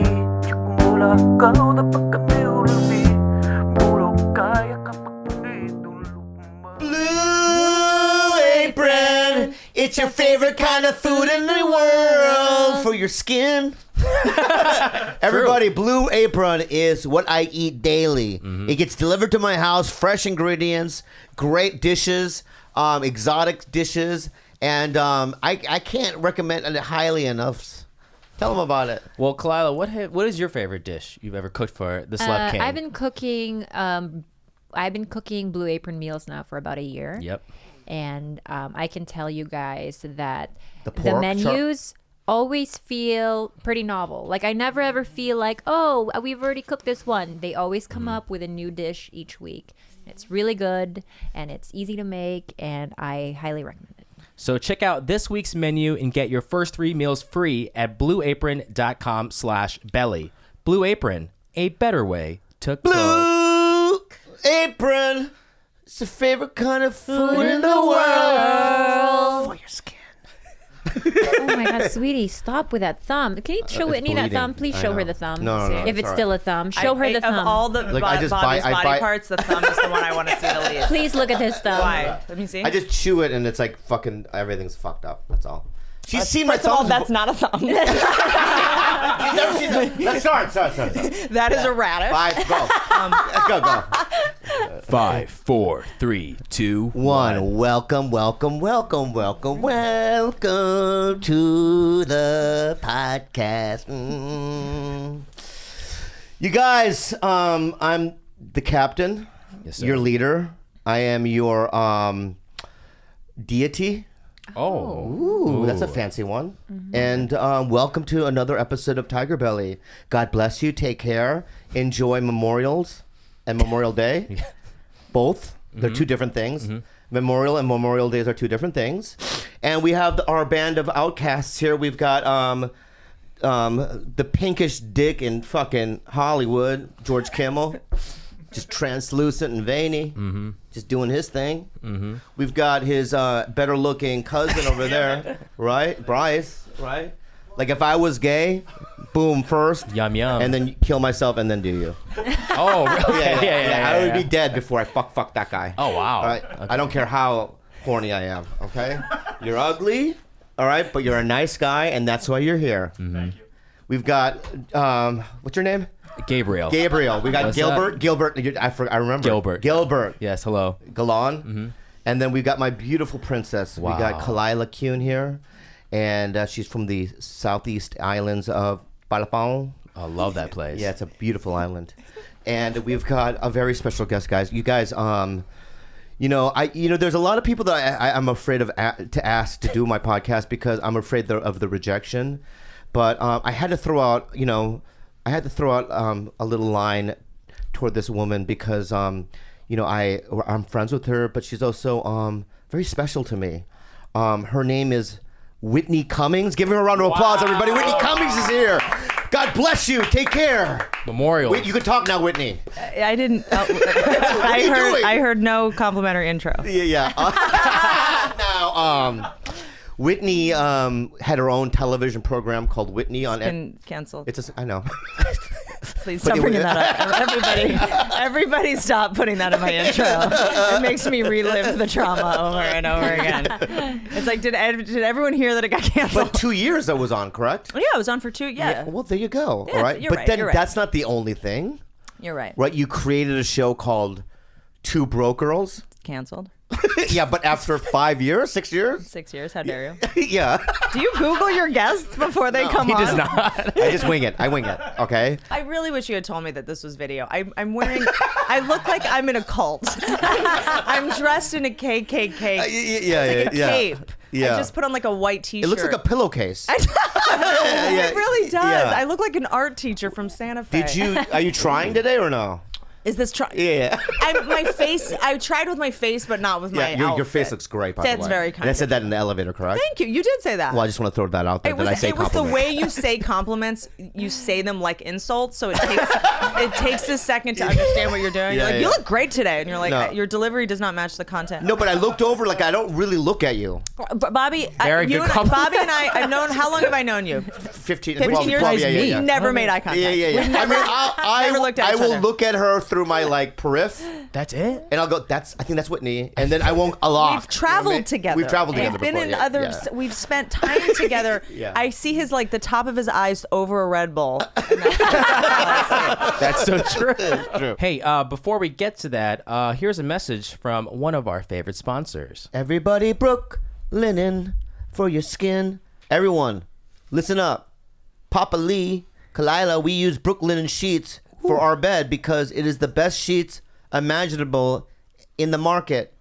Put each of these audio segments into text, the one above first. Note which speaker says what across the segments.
Speaker 1: Mula kau dapat kami ulabi. Bulog kaya kapag nandito lumabas.
Speaker 2: Blue Apron, it's your favorite kind of food in the world for your skin. Everybody, Blue Apron is what I eat daily. It gets delivered to my house, fresh ingredients, great dishes, exotic dishes, and I can't recommend it highly enough. Tell them about it.
Speaker 3: Well, Khalyla, what is your favorite dish you've ever cooked for the Celeb King?
Speaker 4: I've been cooking Blue Apron meals now for about a year.
Speaker 3: Yep.
Speaker 4: And I can tell you guys that
Speaker 2: The
Speaker 4: menus always feel pretty novel. Like I never ever feel like, oh, we've already cooked this one. They always come up with a new dish each week. It's really good and it's easy to make, and I highly recommend it.
Speaker 3: So check out this week's menu and get your first 3 meals free at blueapron.com/belly. Blue Apron, a better way to cook.
Speaker 2: Blue Apron, it's the favorite kind of food in the world for your skin.
Speaker 4: Oh my God, sweetie, stop with that thumb. Can you show Whitney that thumb? Please show her the thumb.
Speaker 2: No,
Speaker 4: if it's
Speaker 2: sorry.
Speaker 4: still a thumb, show her the thumb.
Speaker 5: Of all the
Speaker 2: Look, I just
Speaker 5: Bobby's
Speaker 2: buy- I
Speaker 5: body
Speaker 2: buy-
Speaker 5: parts, the thumb is the one I want to see the least.
Speaker 4: Please look at this thumb.
Speaker 5: Why? Let me see.
Speaker 2: I just chew it and it's like fucking everything's fucked up. That's all. She's seen my
Speaker 5: First of all,
Speaker 2: thumbs.
Speaker 5: that's not a thumb.
Speaker 2: She's never seen it. Let's start.
Speaker 5: That is a radish.
Speaker 2: 5, go. Go.
Speaker 3: 5, 4, 3, 2,
Speaker 2: 1. Welcome to the podcast. You guys, I'm the captain.
Speaker 3: Yes, sir.
Speaker 2: Your leader. I am your deity.
Speaker 3: Oh.
Speaker 2: Ooh, that's a fancy one. And welcome to another episode of TigerBelly. God bless you. Take care. Enjoy Memorials and Memorial Day. Both. They're two different things. Memorial and Memorial Days are two different things. And we have our band of outcasts here. We've got the pinkish dick in fucking Hollywood, George Kimmel. Just translucent and veiny, just doing his thing. We've got his better-looking cousin over there, right? Bryce, right? Like if I was gay, boom, first,
Speaker 3: Yum, yum.
Speaker 2: and then kill myself, and then do you?
Speaker 3: Oh, really?
Speaker 2: Yeah. I would be dead before I fuck that guy.
Speaker 3: Oh, wow.
Speaker 2: All right?
Speaker 3: Okay.
Speaker 2: I don't care how horny I am, okay? You're ugly, all right, but you're a nice guy, and that's why you're here. Thank you. We've got, what's your name?
Speaker 3: Gabriel.
Speaker 2: We got
Speaker 3: What's
Speaker 2: Gilbert.
Speaker 3: up?
Speaker 2: Gilbert. I remember.
Speaker 3: Gilbert. Yes, hello.
Speaker 2: Galan. And then we've got my beautiful princess.
Speaker 3: Wow.
Speaker 2: We got Khalyla Kuhn here. And she's from the southeast islands of Palapao.
Speaker 3: I love that place.
Speaker 2: Yeah, it's a beautiful island. And we've got a very special guest, guys. You guys, there's a lot of people that I'm afraid of to ask to do my podcast because I'm afraid of the rejection. But I had to throw out, a little line toward this woman because, I'm friends with her, but she's also very special to me. Her name is Whitney Cummings. Give her a round of applause, everybody. Whitney Cummings is here. God bless you. Take care.
Speaker 3: Memorial.
Speaker 2: Wait, you can talk now, Whitney.
Speaker 5: I didn't.
Speaker 2: doing?
Speaker 5: I heard no complimentary intro.
Speaker 2: Yeah. Now, Whitney had her own television program called Whitney on.
Speaker 5: Been canceled.
Speaker 2: I know.
Speaker 5: Please stop bringing that up. Everybody, stop putting that in my intro. It makes me relive the trauma over and over again. It's like, did everyone hear that it got canceled?
Speaker 2: But 2 years that was on, correct?
Speaker 5: Yeah, I was on for 2. Yeah.
Speaker 2: Well, there you go.
Speaker 5: Yeah,
Speaker 2: all right.
Speaker 5: you're
Speaker 2: But
Speaker 5: right,
Speaker 2: then
Speaker 5: you're right.
Speaker 2: that's not the only thing,
Speaker 5: You're right.
Speaker 2: right? You created a show called Two Broke Girls.
Speaker 5: Canceled.
Speaker 2: Yeah, but after 5 years, 6 years?
Speaker 5: 6 years. How dare you?
Speaker 2: Yeah.
Speaker 5: Do you Google your guests before they come
Speaker 3: He
Speaker 5: on?
Speaker 3: does not.
Speaker 2: I just wing it. Okay?
Speaker 5: I really wish you had told me that this was video. I'm wearing. I look like I'm in a cult. I'm dressed in a KKK. It's like a cape.
Speaker 2: Yeah.
Speaker 5: I just put on like a white T-shirt.
Speaker 2: It looks like a pillowcase.
Speaker 5: It really does.
Speaker 2: Yeah.
Speaker 5: I look like an art teacher from Santa Fe.
Speaker 2: Are you trying today or no?
Speaker 5: Is this
Speaker 2: Yeah.
Speaker 5: my face? I tried with my face, but not with my
Speaker 2: your face
Speaker 5: outfit.
Speaker 2: looks great, by the way.
Speaker 5: That's very kind.
Speaker 2: And I said that in the elevator, correct?
Speaker 5: Thank you. You did say that.
Speaker 2: Well, I just want to throw that out there.
Speaker 5: It was,
Speaker 2: that I say
Speaker 5: it was the
Speaker 2: compliments.
Speaker 5: way you say compliments. You say them like insults, so it takes a second to understand what you're doing. You're like, you look great today, and you're like,
Speaker 2: No.
Speaker 5: your delivery does not match the content.
Speaker 2: No, but I looked over like I don't really look at you.
Speaker 5: Bobby,
Speaker 3: Very good compliment.
Speaker 5: Bobby and I've known. How long have I known you?
Speaker 2: 15
Speaker 5: years.
Speaker 2: 12, yeah.
Speaker 5: Never made eye contact.
Speaker 2: Yeah. I mean,
Speaker 5: never looked at
Speaker 2: I
Speaker 5: each
Speaker 2: will
Speaker 5: other.
Speaker 2: look at her through my like periph,
Speaker 3: That's it?
Speaker 2: and I'll go. I think that's Whitney, and then I won't lock.
Speaker 5: We've traveled together.
Speaker 2: We've traveled together
Speaker 5: We've been
Speaker 2: before.
Speaker 5: in
Speaker 2: yeah,
Speaker 5: other.
Speaker 2: yeah.
Speaker 5: We've spent time together.
Speaker 2: Yeah.
Speaker 5: I see his like the top of his eyes over a Red Bull. And
Speaker 3: That's so true.
Speaker 2: True.
Speaker 3: Hey, before we get to that, here's a message from one of our favorite sponsors.
Speaker 2: Everybody, Brook linen for your skin. Everyone, listen up. Papa Lee, Khalyla, we use Brook linen sheets for our bed because it is the best sheets imaginable in the market.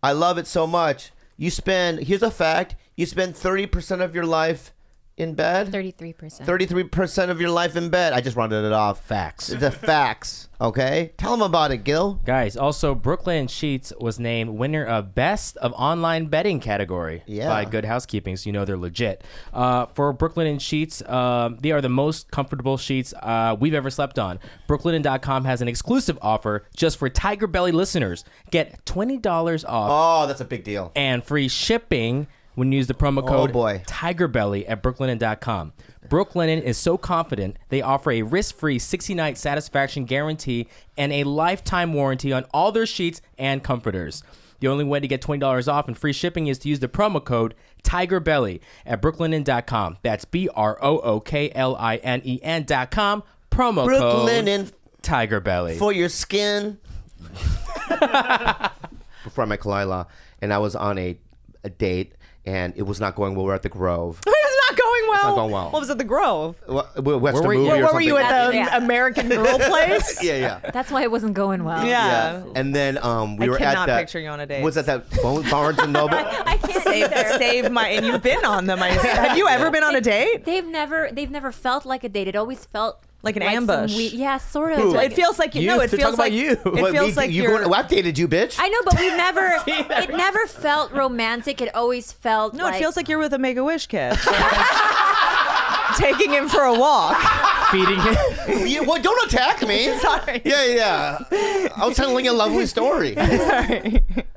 Speaker 2: I love it so much. Here's a fact, you spend 30% of your life in bed.
Speaker 4: 33%.
Speaker 2: 33% of your life in bed. I just rounded it off.
Speaker 3: Facts.
Speaker 2: The facts, okay? Tell them about it, Gil.
Speaker 3: Guys, also, Brooklyn Sheets was named winner of Best of Online Bedding category by Good Housekeeping, so you know they're legit. For Brooklyn Sheets, they are the most comfortable sheets we've ever slept on. Brooklinen.com has an exclusive offer just for TigerBelly listeners. Get $20 off
Speaker 2: Oh, that's a big deal.
Speaker 3: and free shipping when you use the promo code
Speaker 2: boy.
Speaker 3: TigerBelly at brooklinen.com. Brooklinen is so confident they offer a risk-free 60-night satisfaction guarantee and a lifetime warranty on all their sheets and comforters. The only way to get $20 off and free shipping is to use the promo code TigerBelly at brooklinen.com. That's BROOKLINEN.com. Promo
Speaker 2: Brook
Speaker 3: code
Speaker 2: linen
Speaker 3: TigerBelly.
Speaker 2: for your skin. Before I met Khalyla, and I was on a date, and it was not going well. We were at the Grove.
Speaker 5: It's not going well.
Speaker 2: not going well.
Speaker 5: What was at the Grove?
Speaker 2: We watched a
Speaker 3: were you-
Speaker 2: movie or
Speaker 5: Where were you
Speaker 2: something.
Speaker 5: at the
Speaker 4: Yeah.
Speaker 5: American Girl place?
Speaker 2: Yeah.
Speaker 4: That's why it wasn't going well.
Speaker 5: Yeah.
Speaker 2: And then we
Speaker 5: I
Speaker 2: were
Speaker 5: cannot
Speaker 2: at that.
Speaker 5: picture you on a date.
Speaker 2: Was at that Barnes and Noble?
Speaker 4: I can't either.
Speaker 5: Save my. And you've been on them. Have you ever been on a date?
Speaker 4: They've never felt like a date. It always felt
Speaker 5: Like an
Speaker 4: some
Speaker 5: ambush.
Speaker 4: yeah, sort of.
Speaker 2: Who?
Speaker 4: Like-
Speaker 5: It feels like
Speaker 3: You.
Speaker 5: no. It
Speaker 3: They're
Speaker 5: feels
Speaker 3: talking
Speaker 5: like
Speaker 3: about you.
Speaker 5: It feels like you're.
Speaker 2: I've dated you, bitch.
Speaker 4: I know, but we've never. It never felt romantic. It always felt.
Speaker 5: No,
Speaker 4: like,
Speaker 5: it feels like you're with a Make-A-Wish kid. Taking him for a walk.
Speaker 3: Feeding him.
Speaker 2: Yeah, well, don't attack me.
Speaker 5: Sorry.
Speaker 2: Yeah. I was telling you a lovely story.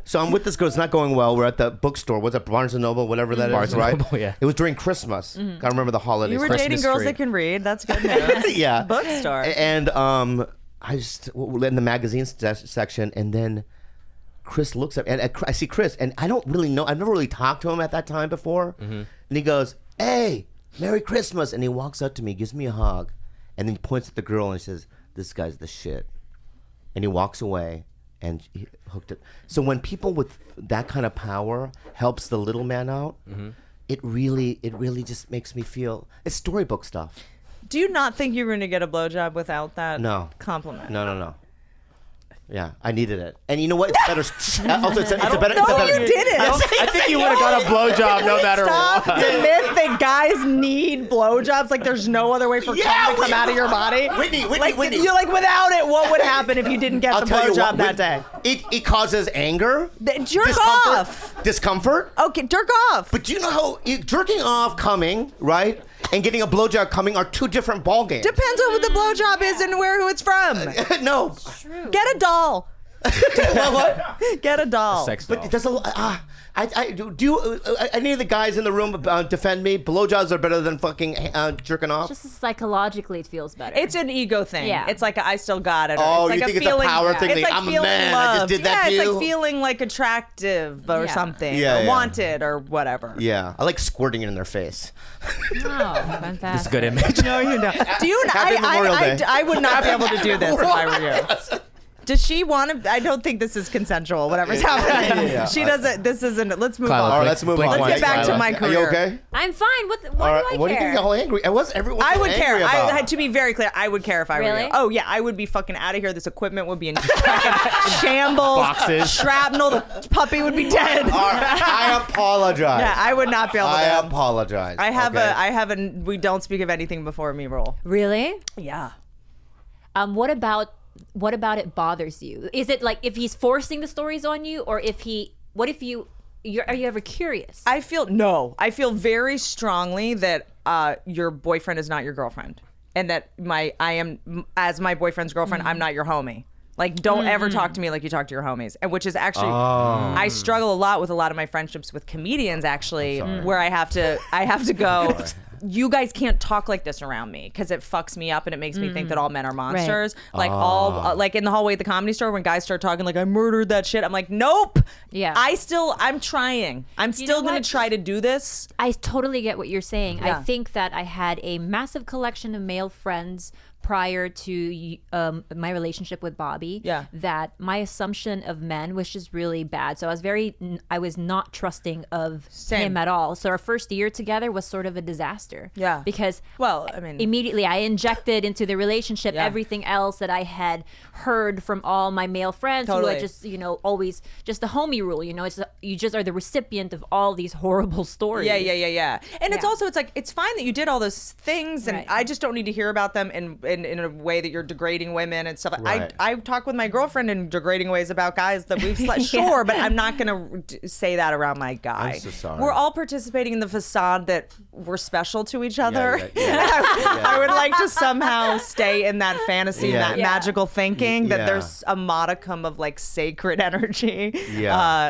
Speaker 2: So I'm with this girl. It's not going well. We're at the bookstore. What's that? Barnes and Noble, whatever that is,
Speaker 3: Barnes and
Speaker 2: right?
Speaker 3: Noble, yeah.
Speaker 2: It was during Christmas. Gotta remember the holidays.
Speaker 5: You were
Speaker 3: Christmas
Speaker 5: dating girls
Speaker 3: tree.
Speaker 5: that can read. That's good news.
Speaker 2: Yeah.
Speaker 5: Bookstore.
Speaker 2: And I just in the magazine section, and then Chris looks up, and I see Chris, and I don't really know. I've never really talked to him at that time before. And he goes, "Hey, Merry Christmas!" And he walks up to me, gives me a hug, and then he points at the girl and he says, "This guy's the shit." And he walks away, and he hooked it. So when people with that kind of power helps the little man out, it really just makes me feel it's storybook stuff.
Speaker 5: Do you not think you're going to get a blowjob without that
Speaker 2: No.
Speaker 5: compliment?
Speaker 2: No. Yeah, I needed it, and you know what? It's better. Also, it's a better.
Speaker 5: No,
Speaker 2: it's a better.
Speaker 5: you didn't.
Speaker 3: I think you would have got a blowjob no matter
Speaker 5: Stop
Speaker 3: what.
Speaker 5: the myth that guys need blowjobs. Like there's no other way for cum to come out of your body.
Speaker 2: Whitney.
Speaker 5: You're like, without it, what would happen if you didn't get
Speaker 2: I'll
Speaker 5: the
Speaker 2: tell you
Speaker 5: blowjob
Speaker 2: what.
Speaker 5: that day?
Speaker 2: It causes anger,
Speaker 5: Jerk
Speaker 2: discomfort,
Speaker 5: off.
Speaker 2: discomfort.
Speaker 5: Okay, jerk off.
Speaker 2: But do you know how jerking off coming, right, and getting a blowjob coming are two different ball games.
Speaker 5: Depends on what the blowjob is and who it's from.
Speaker 2: No.
Speaker 5: Get a doll.
Speaker 2: What?
Speaker 5: Get a doll.
Speaker 3: Sex doll.
Speaker 2: But there's any of the guys in the room defend me? Blowjobs are better than fucking jerking off.
Speaker 4: Just psychologically, it feels better.
Speaker 5: It's an ego thing.
Speaker 4: Yeah.
Speaker 5: It's like I still got it.
Speaker 2: Oh,
Speaker 5: it's like
Speaker 2: you think it's a power thing?
Speaker 5: It's
Speaker 2: Like,
Speaker 5: like
Speaker 2: I'm a
Speaker 5: feeling
Speaker 2: man, I just
Speaker 5: loved.
Speaker 2: did that to
Speaker 5: it's
Speaker 2: you?
Speaker 5: like feeling like attractive or
Speaker 4: Yeah.
Speaker 5: something,
Speaker 2: Yeah,
Speaker 5: or
Speaker 2: yeah.
Speaker 5: wanted or whatever.
Speaker 2: Yeah, I like squirting it in their face.
Speaker 4: Oh, fantastic.
Speaker 3: It's a good image.
Speaker 5: No, you don't. Do you?
Speaker 2: Happy Memorial Day.
Speaker 5: I would not be able to do this if I were you. Does she want to? I don't think this is consensual. Whatever's happening.
Speaker 2: Yeah.
Speaker 5: She doesn't. This isn't. Let's move
Speaker 3: Khalyla,
Speaker 5: on.
Speaker 2: All right, let's move
Speaker 3: Blink
Speaker 2: on.
Speaker 3: one,
Speaker 5: Let's get back to
Speaker 3: Khalyla.
Speaker 5: my
Speaker 2: Are you
Speaker 5: career.
Speaker 2: okay?
Speaker 4: I'm fine. Why
Speaker 2: All right,
Speaker 4: do I
Speaker 2: what do you
Speaker 4: care?
Speaker 2: think all angry? What's everyone
Speaker 5: I would
Speaker 2: angry
Speaker 5: care.
Speaker 2: about?
Speaker 5: I, to be very clear, I would care if I were
Speaker 4: Really?
Speaker 5: you. Oh yeah, I would be fucking out of here. This equipment would be in fucking shambles.
Speaker 3: Boxes.
Speaker 5: Shrapnel. The puppy would be dead.
Speaker 2: All right, I apologize.
Speaker 5: Yeah, I would not be able to.
Speaker 2: I apologize.
Speaker 5: I have
Speaker 2: okay?
Speaker 5: a we don't speak of anything before me rule.
Speaker 4: Really?
Speaker 5: Yeah.
Speaker 4: What about what about it bothers you? Is it like if he's forcing the stories on you, or if are you ever curious?
Speaker 5: I feel very strongly that your boyfriend is not your girlfriend, and that as my boyfriend's girlfriend, I'm not your homie. Like, don't ever talk to me like you talk to your homies. And which is actually, I struggle a lot with a lot of my friendships with comedians, actually, where I have to go, you guys can't talk like this around me, because it fucks me up and it makes me think that all men are monsters. Right. Like like in the hallway at the Comedy Store, when guys start talking like I murdered that shit, I'm like, nope.
Speaker 4: Yeah.
Speaker 5: I'm trying. I'm still going to try to do this.
Speaker 4: I totally get what you're saying.
Speaker 5: Yeah.
Speaker 4: I think that I had a massive collection of male friends prior to my relationship with Bobby, that my assumption of men was just really bad. So I was not trusting of him at all. So our first year together was sort of a disaster. Yeah. Because immediately I injected into the relationship everything else that I had heard from all my male friends who had just, always just the homie rule, it's you just are the recipient of all these horrible stories.
Speaker 5: Yeah. And it's also, it's fine that you did all those things, and I just don't need to hear about them in a way that you're degrading women and stuff. Right. I talk with my girlfriend in degrading ways about guys that we've slept, sure, but I'm not going to say that around my guy.
Speaker 2: I'm so sorry.
Speaker 5: We're all participating in the facade that we're special to each other. I would like to somehow stay in that fantasy, that magical thinking that there's a modicum of like sacred energy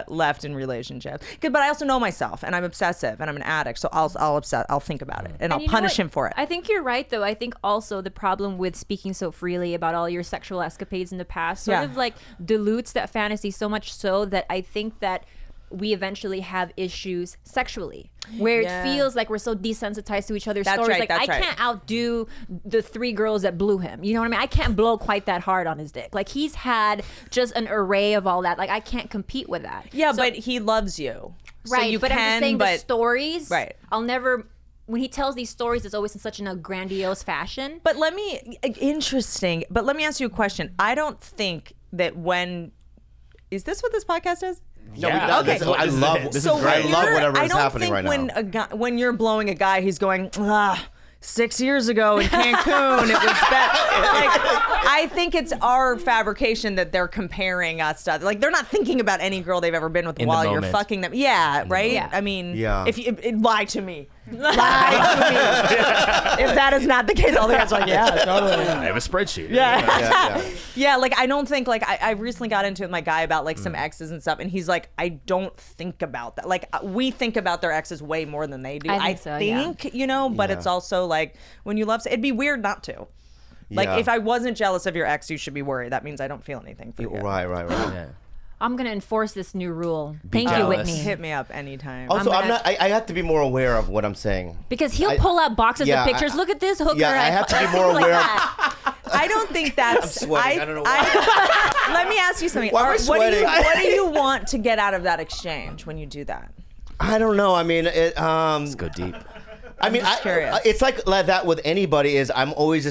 Speaker 5: left in relationships. But I also know myself, and I'm obsessive, and I'm an addict, so I'll think about it, and I'll punish him for it.
Speaker 4: I think you're right, though. I think also the problem with speaking so freely about all your sexual escapades in the past sort of like dilutes that fantasy so much so that I think that we eventually have issues sexually, where it feels like we're so desensitized to each other's stories.
Speaker 5: Right,
Speaker 4: like I can't outdo the 3 girls that blew him. You know what I mean? I can't blow quite that hard on his dick. Like, he's had just an array of all that. Like, I can't compete with that.
Speaker 5: Yeah, but he loves you.
Speaker 4: Right,
Speaker 5: so you
Speaker 4: but I'm just saying the stories.
Speaker 5: Right.
Speaker 4: I'll never. When he tells these stories, it's always in such a grandiose fashion.
Speaker 5: But let me ask you a question. I don't think that is this what this podcast is?
Speaker 2: No, okay. I love whatever is happening right now.
Speaker 5: I don't think when you're blowing a guy, he's going, 6 years ago in Cancun, it was better. Like, I think it's our fabrication that they're comparing us to. Like, they're not thinking about any girl they've ever been with while you're fucking them. Yeah, right? Yeah. I mean, if you lie to me. If that is not the case, all the guys are like, yeah, totally.
Speaker 3: I have a spreadsheet.
Speaker 5: Yeah, like, I don't think, like, I recently got into it with my guy about, like, some exes and stuff, and he's like, I don't think about that. Like, we think about their exes way more than they do. I think but it's also, like, when you love, it'd be weird not to. Like, if I wasn't jealous of your ex, you should be worried. That means I don't feel anything for you.
Speaker 2: Right. Yeah.
Speaker 4: I'm gonna enforce this new rule. Thank you, Whitney.
Speaker 5: Hit me up anytime.
Speaker 2: Also, I have to be more aware of what I'm saying.
Speaker 4: Because he'll pull out boxes of pictures. Look at this hooker.
Speaker 2: Yeah, I have to be more aware of.
Speaker 5: I don't think that's.
Speaker 2: I'm sweating. I don't know why.
Speaker 5: Let me ask you something.
Speaker 2: Why am I sweating?
Speaker 5: What do you want to get out of that exchange when you do that?
Speaker 2: I don't know. I mean,
Speaker 3: let's go deep.
Speaker 2: I mean, it's like that with anybody. I'm always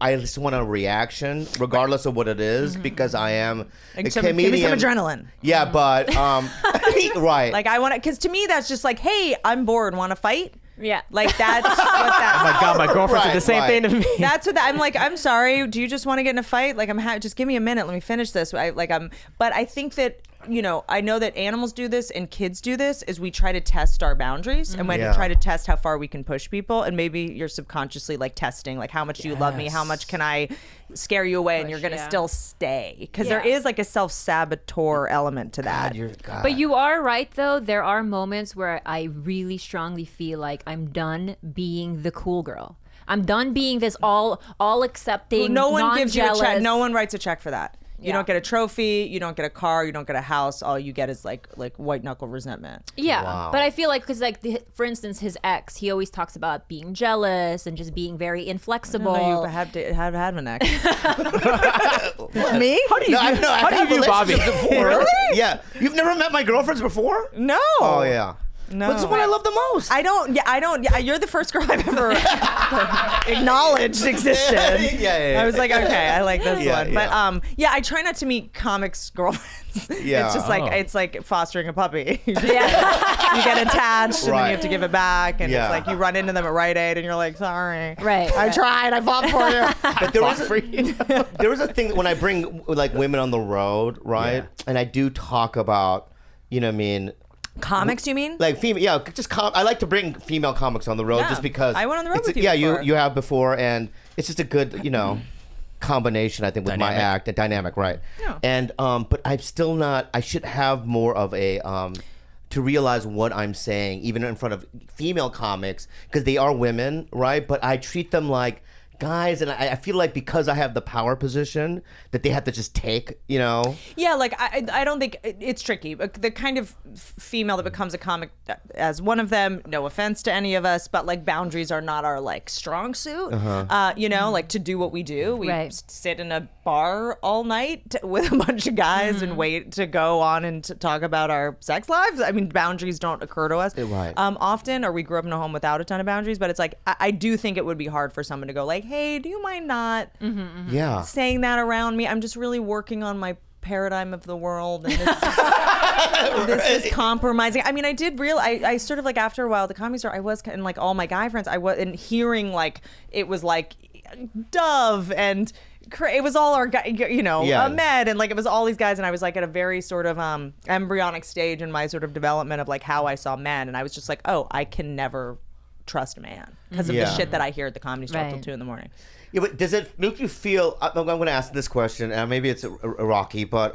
Speaker 2: I just want a reaction, regardless of what it is, because I am a comedian.
Speaker 5: Give me some adrenaline.
Speaker 2: Yeah, but right.
Speaker 5: Like, I want to, because to me that's just like, hey, I'm bored. Want to fight?
Speaker 4: Yeah.
Speaker 5: Like, that's what that.
Speaker 3: Oh my God, my girlfriend said the same thing to me.
Speaker 5: That's what I'm like. I'm sorry. Do you just want to get in a fight? Like, just give me a minute. Let me finish this. But I think that. I know that animals do this and kids do this, is we try to test our boundaries and when you try to test how far we can push people, and maybe you're subconsciously like testing, like, how much do you love me? How much can I scare you away and you're going to still stay? Because there is like a self-saboteur element to that.
Speaker 2: God.
Speaker 4: But you are right, though. There are moments where I really strongly feel like I'm done being the cool girl. I'm done being this all accepting,
Speaker 5: no one
Speaker 4: gives you a check.
Speaker 5: No one writes a check for that. You don't get a trophy, you don't get a car, you don't get a house. All you get is like white knuckle resentment.
Speaker 4: Yeah,
Speaker 2: wow.
Speaker 4: But I feel like, because for instance, his ex, he always talks about being jealous and just being very inflexible.
Speaker 5: You have had an ex. Me?
Speaker 2: How do you
Speaker 3: view Bobby?
Speaker 2: Before. Really? Yeah. You've never met my girlfriends before?
Speaker 5: No.
Speaker 2: Oh yeah.
Speaker 5: No.
Speaker 2: But it's the one I love the most.
Speaker 5: I don't. Yeah, you're the first girl I've ever acknowledged existed.
Speaker 2: Yeah.
Speaker 5: I was like, okay, I like this
Speaker 2: Yeah,
Speaker 5: one.
Speaker 2: yeah.
Speaker 5: But I try not to meet comics girlfriends.
Speaker 2: Yeah.
Speaker 5: It's just it's like fostering a puppy. You
Speaker 4: Yeah.
Speaker 5: get attached and then
Speaker 2: Right.
Speaker 5: you have to give it back, and
Speaker 2: Yeah.
Speaker 5: it's like you run into them at Rite Aid and you're like, sorry,
Speaker 4: Right.
Speaker 5: I tried, I fought for you.
Speaker 2: But there was a thing when I bring like women on the road, right?
Speaker 3: Yeah.
Speaker 2: And I do talk about, you know what I mean?
Speaker 5: Comics, you mean?
Speaker 2: Like female, yeah. I like to bring female comics on the road
Speaker 5: Yeah.
Speaker 2: just because
Speaker 5: I went on the road
Speaker 2: it's-
Speaker 5: with you
Speaker 2: Yeah,
Speaker 5: before.
Speaker 2: you have before, and it's just a good, combination. I think with
Speaker 3: Dynamic.
Speaker 2: my act, a dynamic, right?
Speaker 5: Yeah.
Speaker 2: And but I'm still not. I should have more of a to realize what I'm saying, even in front of female comics, because they are women, right? But I treat them like guys, and I feel like because I have the power position that they have to just take,
Speaker 5: Yeah, like I don't think it's tricky. The kind of female that becomes a comic as one of them, no offense to any of us, but like boundaries are not our like strong suit. Like to do what we do. We
Speaker 4: Right.
Speaker 5: sit in a bar all night with a bunch of guys and wait to go on and to talk about our sex lives. I mean, boundaries don't occur to us
Speaker 2: Right.
Speaker 5: often, or we grew up in a home without a ton of boundaries. But it's like I do think it would be hard for someone to go like, hey, do you mind not
Speaker 2: Yeah.
Speaker 5: saying that around me? I'm just really working on my paradigm of the world, and this is compromising. I mean, I did I sort of like after a while, the Comedy Store, I was kind of like all my guy friends, I was, and hearing like it was like Dove and it was all our guy,
Speaker 2: Yeah.
Speaker 5: Ahmed, and like it was all these guys, and I was like at a very sort of embryonic stage in my sort of development of like how I saw men, and I was just like, oh, I can never trust a man because of
Speaker 2: Yeah.
Speaker 5: the shit that I hear at the Comedy Store till
Speaker 4: Right.
Speaker 5: 2 a.m.
Speaker 2: Yeah, but does it make you feel? I'm going to ask this question, and maybe it's a rocky, but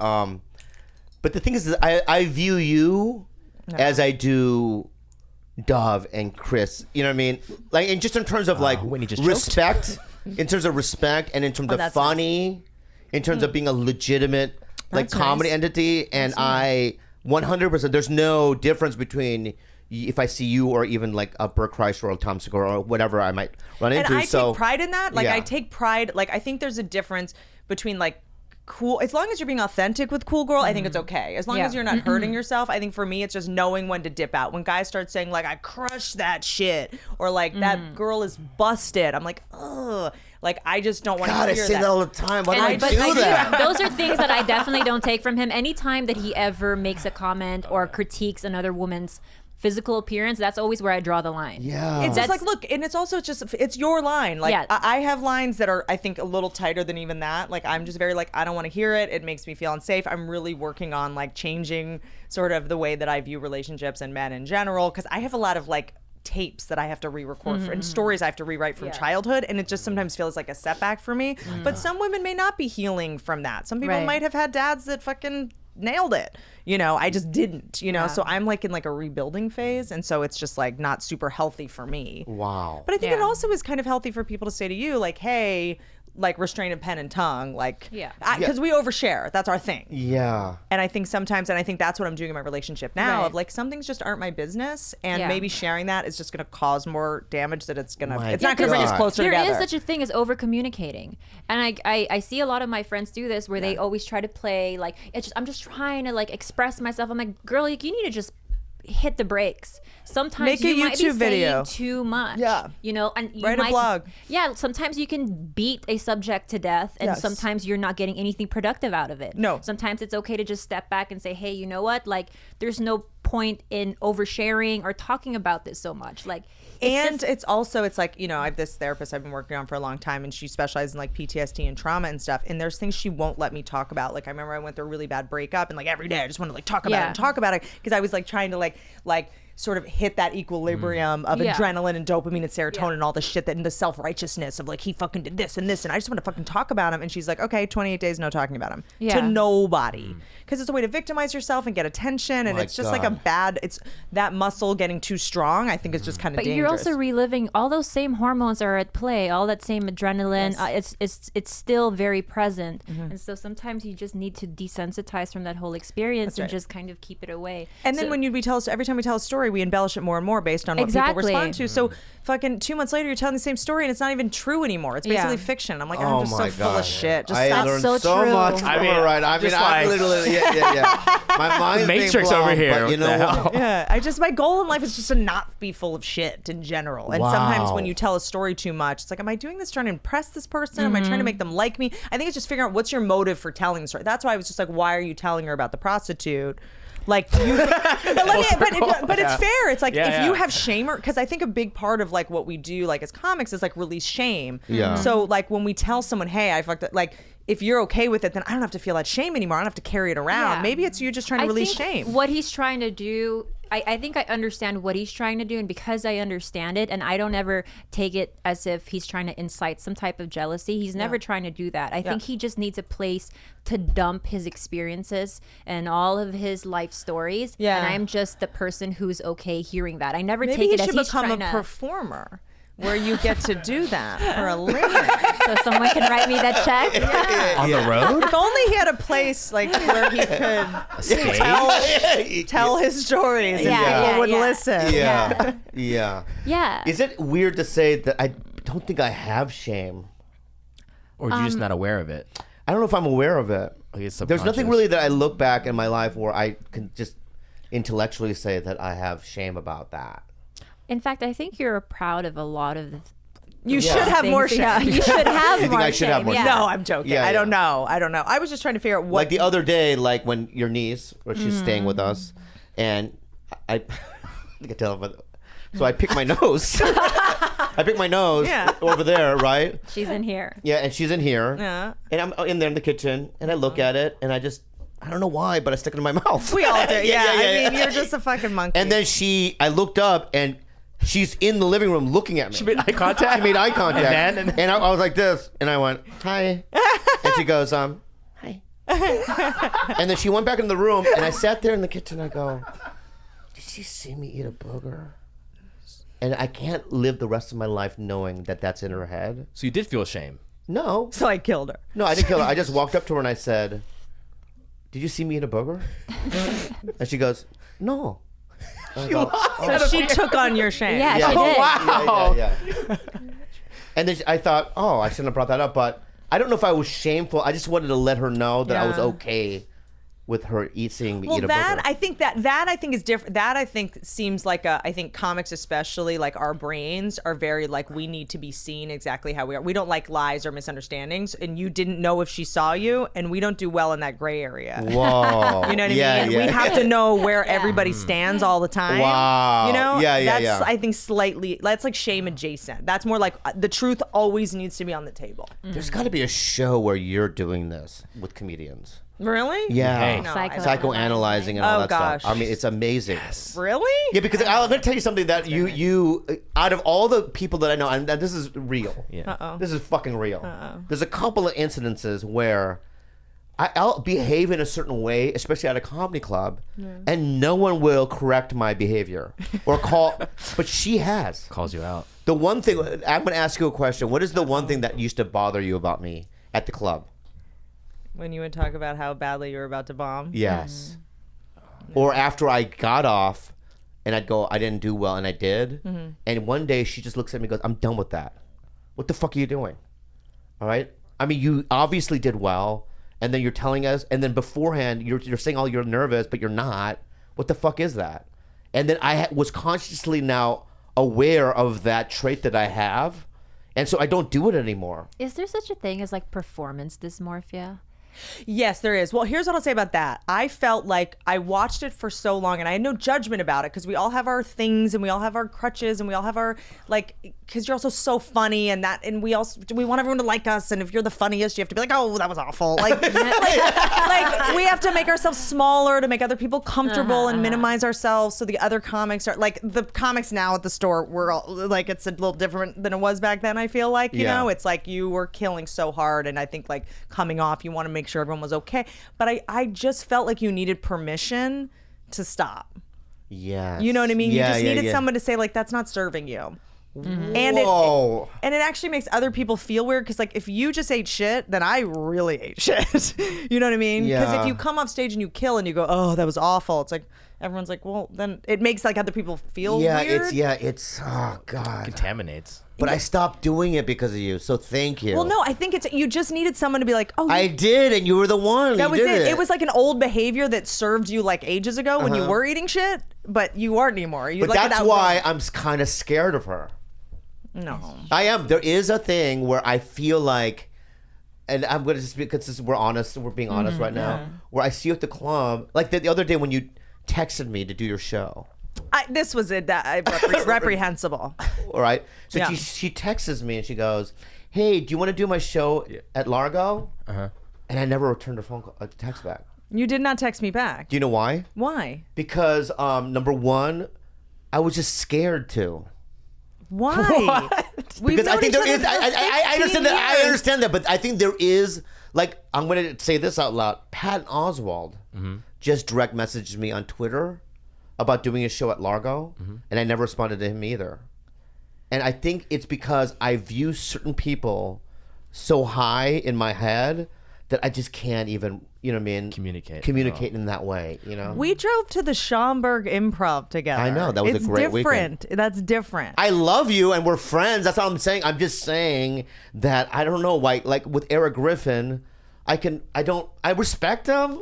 Speaker 2: the thing is, that I view you as I do Dove and Chris. You know what I mean? Like, and just in terms of like
Speaker 3: Whitney just choked.
Speaker 2: respect, in terms of respect, and in terms of
Speaker 5: that's
Speaker 2: funny, in terms of being a legitimate like
Speaker 5: That's
Speaker 2: comedy
Speaker 5: nice.
Speaker 2: entity, and I 100%. There's no difference between. If I see you or even like a Bert Kreischer or a Tom Segura or whatever I might run into.
Speaker 5: And I
Speaker 2: so,
Speaker 5: take pride in that. Like
Speaker 2: yeah.
Speaker 5: I take pride. Like I think there's a difference between like cool. As long as you're being authentic with cool girl, I think it's okay. As long
Speaker 4: Yeah.
Speaker 5: as you're not hurting yourself, I think for me it's just knowing when to dip out. When guys start saying like I crushed that shit or like that girl is busted, I'm like, ugh. Like I just don't want to
Speaker 2: God, I
Speaker 5: hear
Speaker 2: say
Speaker 5: that.
Speaker 2: that all the time. Why do I
Speaker 4: But
Speaker 2: do
Speaker 4: I
Speaker 2: that?
Speaker 4: think those are things that I definitely don't take from him. Anytime that he ever makes a comment or critiques another woman's physical appearance, that's always where I draw the line.
Speaker 2: Yeah.
Speaker 5: It's just
Speaker 4: That's-
Speaker 5: like, look, and it's also just, it's your line. Like,
Speaker 4: Yeah.
Speaker 5: I have lines that are, I think, a little tighter than even that. Like, I'm just very, like, I don't want to hear it. It makes me feel unsafe. I'm really working on, like, changing sort of the way that I view relationships and men in general, because I have a lot of, like, tapes that I have to re-record for, and stories I have to rewrite from childhood, and it just sometimes feels like a setback for me. But some women may not be healing from that. Some people
Speaker 4: Right.
Speaker 5: might have had dads that fucking nailed it. I just didn't, so I'm like in like a rebuilding phase, and so it's just like not super healthy for me.
Speaker 2: Wow.
Speaker 5: But I think it
Speaker 4: Yeah.
Speaker 5: also is kind of healthy for people to say to you, like, hey, like restraint of pen and tongue, like,
Speaker 4: Yeah.
Speaker 5: because we overshare. That's our thing.
Speaker 2: Yeah.
Speaker 5: And I think sometimes, and I think that's what I'm doing in my relationship now,
Speaker 4: Right.
Speaker 5: of like some things just aren't my business, and
Speaker 4: Yeah.
Speaker 5: maybe sharing that is just going to cause more damage that it's going to,
Speaker 2: My
Speaker 5: it's not going to bring us
Speaker 2: God.
Speaker 5: closer
Speaker 4: There
Speaker 5: together.
Speaker 4: is such a thing as over communicating, and I see a lot of my friends do this where they always try to play like I'm just trying to like express myself. I'm like, girl, like, you need to just hit the brakes. Sometimes
Speaker 5: Make a
Speaker 4: you might be
Speaker 5: YouTube video.
Speaker 4: saying too much.
Speaker 5: Yeah.
Speaker 4: And you
Speaker 5: Write a
Speaker 4: might,
Speaker 5: blog.
Speaker 4: Yeah, sometimes you can beat a subject to death, and
Speaker 5: Yes.
Speaker 4: sometimes you're not getting anything productive out of it.
Speaker 5: No.
Speaker 4: Sometimes it's okay to just step back and say, hey, you know what? Like, there's no point in oversharing or talking about this so much. Like,
Speaker 5: And it's also, it's like, I have this therapist I've been working on for a long time, and she specializes in like PTSD and trauma and stuff. And there's things she won't let me talk about. Like I remember I went through a really bad breakup, and like every day I just wanted to like talk about it and talk about it, because I was like trying to like sort of hit that equilibrium of
Speaker 4: Yeah.
Speaker 5: adrenaline and dopamine and serotonin and all the shit that into self-righteousness of like he fucking did this and this, and I just want to fucking talk about him. And she's like, okay, 28 days no talking about him
Speaker 4: Yeah.
Speaker 5: to nobody, because it's a way to victimize yourself and get attention, and
Speaker 2: My
Speaker 5: it's just like a
Speaker 2: God.
Speaker 5: bad, it's that muscle getting too strong, I think is just kind of
Speaker 4: But
Speaker 5: dangerous.
Speaker 4: you're also reliving all those same hormones are at play, all that same adrenaline. It's still very present, and so sometimes you just need to desensitize from that whole experience
Speaker 5: That's
Speaker 4: and
Speaker 5: right.
Speaker 4: just kind of keep it away.
Speaker 5: And then
Speaker 4: So-
Speaker 5: when every time we tell a story, story, we embellish it more and more based on what people respond to. So fucking 2 months later, you're telling the same story and it's not even true anymore. It's basically fiction. I'm like, I'm just so full of shit. Just
Speaker 2: I learned so much from her, right? I mean, I literally, yeah. My mind's being
Speaker 3: Matrix
Speaker 2: blown,
Speaker 3: over here.
Speaker 2: but you know what?
Speaker 5: Yeah, my goal in life is just to not be full of shit in general. And sometimes when you tell a story too much, it's like, am I doing this trying to impress this person? Am I trying to make them like me? I think it's just figuring out what's your motive for telling the story. That's why I was just like, why are you telling her about the prostitute? Like, but it's fair. It's like if you have shame, because I think a big part of like what we do, like as comics, is like release shame.
Speaker 2: Yeah.
Speaker 5: So like when we tell someone, hey, I fucked up, like if you're okay with it, then I don't have to feel that shame anymore. I don't have to carry it around.
Speaker 4: Yeah.
Speaker 5: Maybe it's you just trying to release shame.
Speaker 4: What he's trying to do, I think I understand what he's trying to do, and because I understand it, and I don't ever take it as if he's trying to incite some type of jealousy. He's never trying to do that. I think he just needs a place to dump his experiences and all of his life stories. Yeah. And I'm just the person who's okay hearing that. I never take it as he's trying to
Speaker 5: become a performer. Where you get to do that for a living.
Speaker 4: So someone can write me that check.
Speaker 3: On the road?
Speaker 5: If only he had a place like where he could tell his stories and people would listen.
Speaker 2: Yeah. Is it weird to say that I don't think I have shame?
Speaker 3: Or are you just not aware of it?
Speaker 2: I don't know if I'm aware of it. There's nothing really that I look back in my life where I can just intellectually say that I have shame about that.
Speaker 4: In fact, I think you're proud of a lot of the
Speaker 5: You should have more shame.
Speaker 4: Yeah, you should have
Speaker 2: You
Speaker 4: more
Speaker 2: think I should have more
Speaker 4: shame.
Speaker 2: shame?
Speaker 5: No, I'm joking.
Speaker 2: Yeah,
Speaker 5: I don't know. I was just trying to figure out what.
Speaker 2: Like the other day, like when your niece, or she's staying with us, and I can tell, but so I pick my nose. I pick my nose over there, right?
Speaker 4: She's in here.
Speaker 2: Yeah, and she's in here.
Speaker 5: Yeah.
Speaker 2: And I'm in there in the kitchen, and I look at it, and I don't know why, but I stick it in my mouth.
Speaker 5: We all do. I mean, you're just a fucking monkey.
Speaker 2: And then I looked up, and she's in the living room looking at me.
Speaker 3: She made eye contact?
Speaker 2: She made eye contact.
Speaker 3: And then?
Speaker 2: I was like this, and I went, hi. And she goes, hi. And then she went back in the room, and I sat there in the kitchen, I go, did she see me eat a booger? And I can't live the rest of my life knowing that that's in her head.
Speaker 3: So you did feel shame?
Speaker 2: No.
Speaker 5: So I killed her.
Speaker 2: No, I didn't kill her. I just walked up to her and I said, did you see me eat a booger? And she goes, no.
Speaker 5: So she took on your shame.
Speaker 4: Yeah, she did.
Speaker 3: Wow.
Speaker 2: Yeah. And then I thought, I shouldn't have brought that up, but I don't know if I was shameful. I just wanted to let her know that I was okay with her seeing me eat a booger.
Speaker 5: I think that I think is different. That I think seems like I think comics, especially like our brains, are very like we need to be seen exactly how we are. We don't like lies or misunderstandings, and you didn't know if she saw you, and we don't do well in that gray area.
Speaker 2: Whoa.
Speaker 5: You know what I mean? We have to know where everybody stands all the time.
Speaker 2: Wow.
Speaker 5: You know?
Speaker 2: Yeah.
Speaker 5: I think that's like shame adjacent. That's more like the truth always needs to be on the table.
Speaker 2: There's got to be a show where you're doing this with comedians.
Speaker 5: Really?
Speaker 2: Yeah.
Speaker 3: Hey.
Speaker 5: No,
Speaker 2: Psychoanalyzing and all that stuff. I mean, it's amazing.
Speaker 5: Really?
Speaker 2: Yeah, because I'm going to tell you something that you out of all the people that I know, and this is real.
Speaker 3: Yeah.
Speaker 2: This is fucking real. There's a couple of incidences where I'll behave in a certain way, especially at a comedy club, and no one will correct my behavior or call. But she has.
Speaker 3: Calls you out.
Speaker 2: The one thing, I'm going to ask you a question. What is the one thing that used to bother you about me at the club?
Speaker 5: When you would talk about how badly you were about to bomb?
Speaker 2: Yes. Or after I got off and I'd go, I didn't do well, and I did. And one day she just looks at me and goes, I'm done with that. What the fuck are you doing? All right? I mean, you obviously did well, and then you're telling us, and then beforehand you're saying, you're nervous, but you're not. What the fuck is that? And then I was consciously now aware of that trait that I have, and so I don't do it anymore.
Speaker 4: Is there such a thing as like performance dysmorphia?
Speaker 5: Yes, there is. Well, here's what I'll say about that. I felt like I watched it for so long and I had no judgment about it because we all have our things and we all have our crutches and we all have our, like, because you're also so funny and we want everyone to like us, and if you're the funniest, you have to be like, oh, that was awful. Like, like we have to make ourselves smaller to make other people comfortable and minimize ourselves so the other comics are, like, the comics now at the store, we're all, like, it's a little different than it was back then, I feel like, you know? It's like you were killing so hard, and I think, like, coming off, you want to make sure everyone was okay, but I just felt like you needed permission to stop.
Speaker 2: Yeah.
Speaker 5: You know what I mean? You just needed someone to say, like, that's not serving you. And it actually makes other people feel weird because like if you just ate shit, then I really ate shit. You know what I mean? Because if you come off stage and you kill and you go, oh, that was awful, it's like everyone's like, well, then it makes like other people feel weird.
Speaker 2: It's oh god,
Speaker 3: contaminates.
Speaker 2: But I stopped doing it because of you, so thank you.
Speaker 5: Well, no, I think you just needed someone to be like, oh,
Speaker 2: I did, and you were the one.
Speaker 5: that was
Speaker 2: did
Speaker 5: it. It was like an old behavior that served you like ages ago when you were eating shit, but you aren't anymore.
Speaker 2: But that's why I'm kind of scared of her.
Speaker 5: No,
Speaker 2: I am. There is a thing where I feel like, and I'm going to just because we're honest, we're being honest right now, where I see you at the club, like the other day when you texted me to do your show.
Speaker 5: This was reprehensible.
Speaker 2: All right. So she texts me and she goes, hey, do you want to do my show at Largo? And I never returned a text back.
Speaker 5: You did not text me back.
Speaker 2: Do you know why?
Speaker 5: Why?
Speaker 2: Because number one, I was just scared to.
Speaker 5: Why?
Speaker 2: Because I think there is. I understand that. I understand that, but I think there is. Like, I'm going to say this out loud. Patton Oswalt just direct messaged me on Twitter about doing a show at Largo, and I never responded to him either. And I think it's because I view certain people so high in my head that I just can't even, you know what I mean? Communicate in that way, you know?
Speaker 5: We drove to the Schaumburg Improv together.
Speaker 2: I know, that was a great weekend.
Speaker 5: That's different.
Speaker 2: I love you and we're friends. That's all I'm saying. I'm just saying that I don't know why, like with Eric Griffin, I respect him.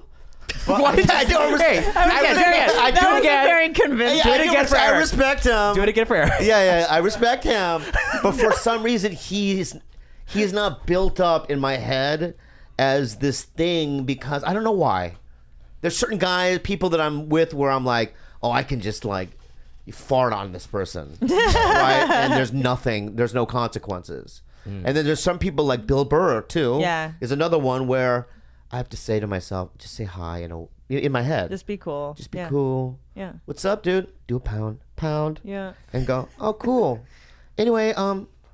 Speaker 3: What?
Speaker 5: That was very convincing.
Speaker 2: I respect him.
Speaker 3: Do it again for Eric.
Speaker 2: Yeah, I respect him. But for some reason, he is not built up in my head as this thing because I don't know why. There's certain people that I'm with where I'm like, oh, I can just like fart on this person, right? And there's no consequences. And then there's some people like Bill Burr too.
Speaker 5: Yeah,
Speaker 2: is another one where I have to say to myself, just say hi, in my head.
Speaker 5: Just be cool.
Speaker 2: Just be cool.
Speaker 5: Yeah.
Speaker 2: What's up, dude? Do a pound.
Speaker 5: Yeah.
Speaker 2: And go, oh, cool. Anyway,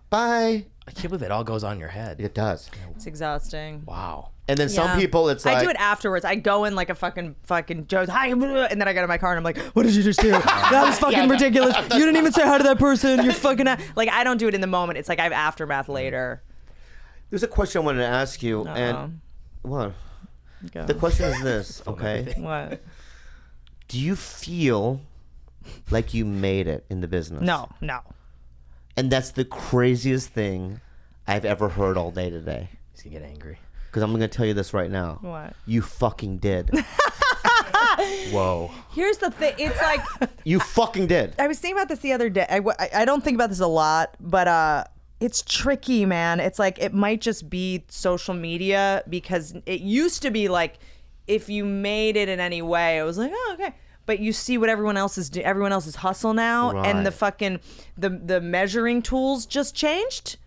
Speaker 2: bye.
Speaker 3: I can't believe it all goes on your head.
Speaker 2: It does.
Speaker 5: It's exhausting.
Speaker 3: Wow.
Speaker 2: And then some people, it's like...
Speaker 5: I do it afterwards. I go in like a fucking Joe's, hi, and then I get in my car and I'm like, what did you just do? That was fucking ridiculous. You didn't even say hi to that person. You're fucking... Like, I don't do it in the moment. It's like I have aftermath later.
Speaker 2: There's a question I wanted to ask you. And what?
Speaker 5: Go.
Speaker 2: The question is this, okay?
Speaker 5: What?
Speaker 2: Do you feel like you made it in the business?
Speaker 5: No.
Speaker 2: And that's the craziest thing I've ever heard all day today.
Speaker 3: He's going to get angry.
Speaker 2: Because I'm going to tell you this right now.
Speaker 5: What?
Speaker 2: You fucking did. Whoa.
Speaker 5: Here's the thing. It's like...
Speaker 2: You fucking did.
Speaker 5: I was thinking about this the other day. I don't think about this a lot, but it's tricky, man. It's like it might just be social media because it used to be like if you made it in any way, it was like, oh, okay. But you see what everyone else's hustle now,
Speaker 2: right.
Speaker 5: And the fucking the measuring tools just changed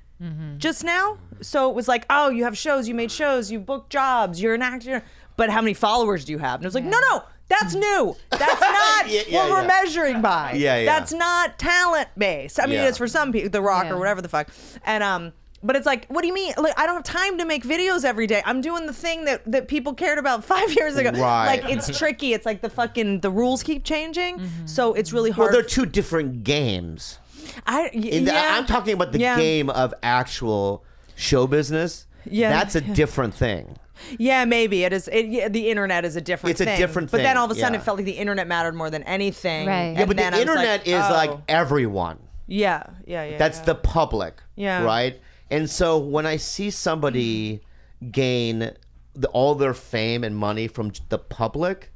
Speaker 5: just now. So it was like, oh, you have shows, you made shows, you book jobs, you're an actor, but how many followers do you have? And it was like, no, that's new. That's not what we're measuring by.
Speaker 2: Yeah.
Speaker 5: That's not talent based. I mean, it's for some people, The Rock or whatever the fuck. And but it's like, what do you mean? Like, I don't have time to make videos every day. I'm doing the thing that people cared about 5 years ago.
Speaker 2: Right.
Speaker 5: Like, it's tricky. It's like the rules keep changing. So it's really hard.
Speaker 2: Well, they're two different games. I'm talking about the game of actual show business. Yeah. That's a different thing.
Speaker 5: Yeah, maybe it is. The internet is a different thing.
Speaker 2: It's a different thing.
Speaker 5: But then all of a sudden it felt like the internet mattered more than anything.
Speaker 4: Right.
Speaker 2: Yeah, but the internet is like everyone.
Speaker 5: Yeah.
Speaker 2: That's the public.
Speaker 5: Yeah.
Speaker 2: Right? And so when I see somebody gain all their fame and money from the public,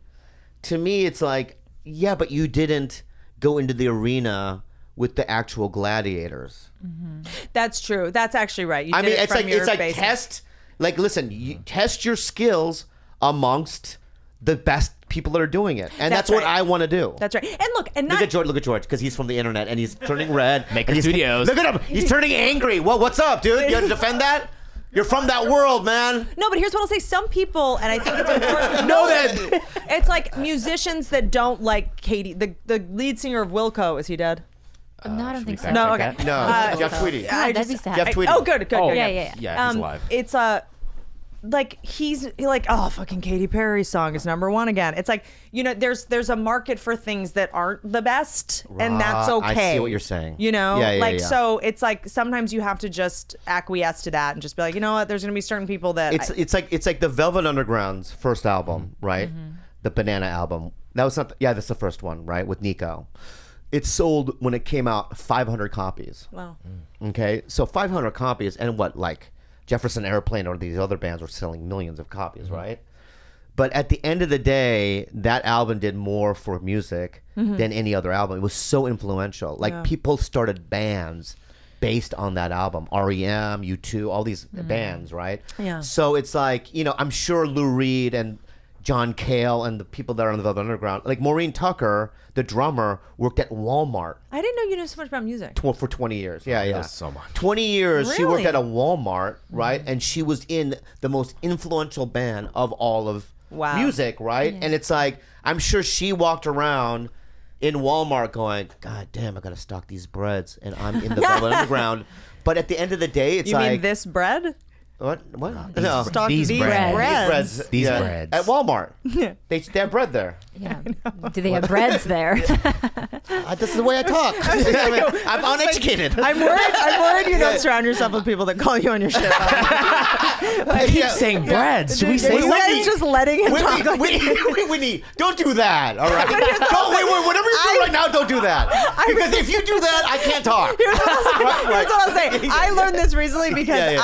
Speaker 2: to me it's like, yeah, but you didn't go into the arena with the actual gladiators.
Speaker 5: Mm-hmm. That's true. That's actually right. You
Speaker 2: I mean,
Speaker 5: it's like
Speaker 2: test. Like, listen, you test your skills amongst the best people that are doing it, and that's what I want to do.
Speaker 5: That's right. And look at
Speaker 2: George, because he's from the internet and he's turning red.
Speaker 3: Maker Studios.
Speaker 2: Look at him. He's turning angry. What's up, dude? You have to defend that? You're from that world, man.
Speaker 5: No, but here's what I'll say. Some people, and I think it's important. It's like musicians that don't like Katie, the lead singer of Wilco. Is he dead?
Speaker 4: No, I don't think so.
Speaker 5: No, okay.
Speaker 2: No, Jeff Tweedy.
Speaker 4: That'd be sad.
Speaker 2: Jeff Tweedy.
Speaker 5: Oh, good.
Speaker 3: Yeah, he's alive.
Speaker 5: It's like he's like, oh, fucking Katy Perry's song is number one again. It's like, you know, there's a market for things that aren't the best, and that's okay.
Speaker 2: I see what you're saying.
Speaker 5: You know,
Speaker 2: Yeah.
Speaker 5: So it's like sometimes you have to just acquiesce to that and just be like, you know what, there's gonna be certain people that
Speaker 2: it's like the Velvet Underground's first album, right? The Banana album. That was not. That's the first one, right? With Nico. It sold when it came out 500 copies.
Speaker 5: Wow.
Speaker 2: Okay, so 500 copies, and what, like Jefferson Airplane or these other bands were selling millions of copies, right? But at the end of the day, that album did more for music than any other album. It was so influential. Like people started bands based on that album. REM, U2, all these bands, right?
Speaker 5: Yeah.
Speaker 2: So it's like, you know, I'm sure Lou Reed and John Cale and the people that are on the Velvet Underground, like Maureen Tucker, the drummer, worked at Walmart
Speaker 5: I didn't know you knew so much about music.
Speaker 2: for 20 years. Yeah.
Speaker 3: So much.
Speaker 2: 20 years she worked
Speaker 5: Really?
Speaker 2: at a Walmart, right? And she was in the most influential band of all of music, right? And it's like, I'm sure she walked around in Walmart going, God damn, I gotta stock these breads, and I'm in the Velvet Underground. But at the end of the day, it's
Speaker 5: You
Speaker 2: like,
Speaker 5: mean this bread?
Speaker 2: What? No.
Speaker 5: Stock
Speaker 3: These breads.
Speaker 2: These
Speaker 3: These breads.
Speaker 2: at Walmart. They have bread there.
Speaker 4: Yeah. Do they have breads there?
Speaker 2: This is the way I talk. I'm uneducated.
Speaker 5: I'm worried you don't surround yourself with people that call you on your shit.
Speaker 3: I keep saying breads. Should we say
Speaker 5: Whitney's
Speaker 3: something?
Speaker 5: just letting him talk like
Speaker 2: Whitney, don't do that. All right. Wait. Whatever you're doing right now, don't do that. Because if you do that, I can't talk.
Speaker 5: Here's what I'll say. I learned this recently because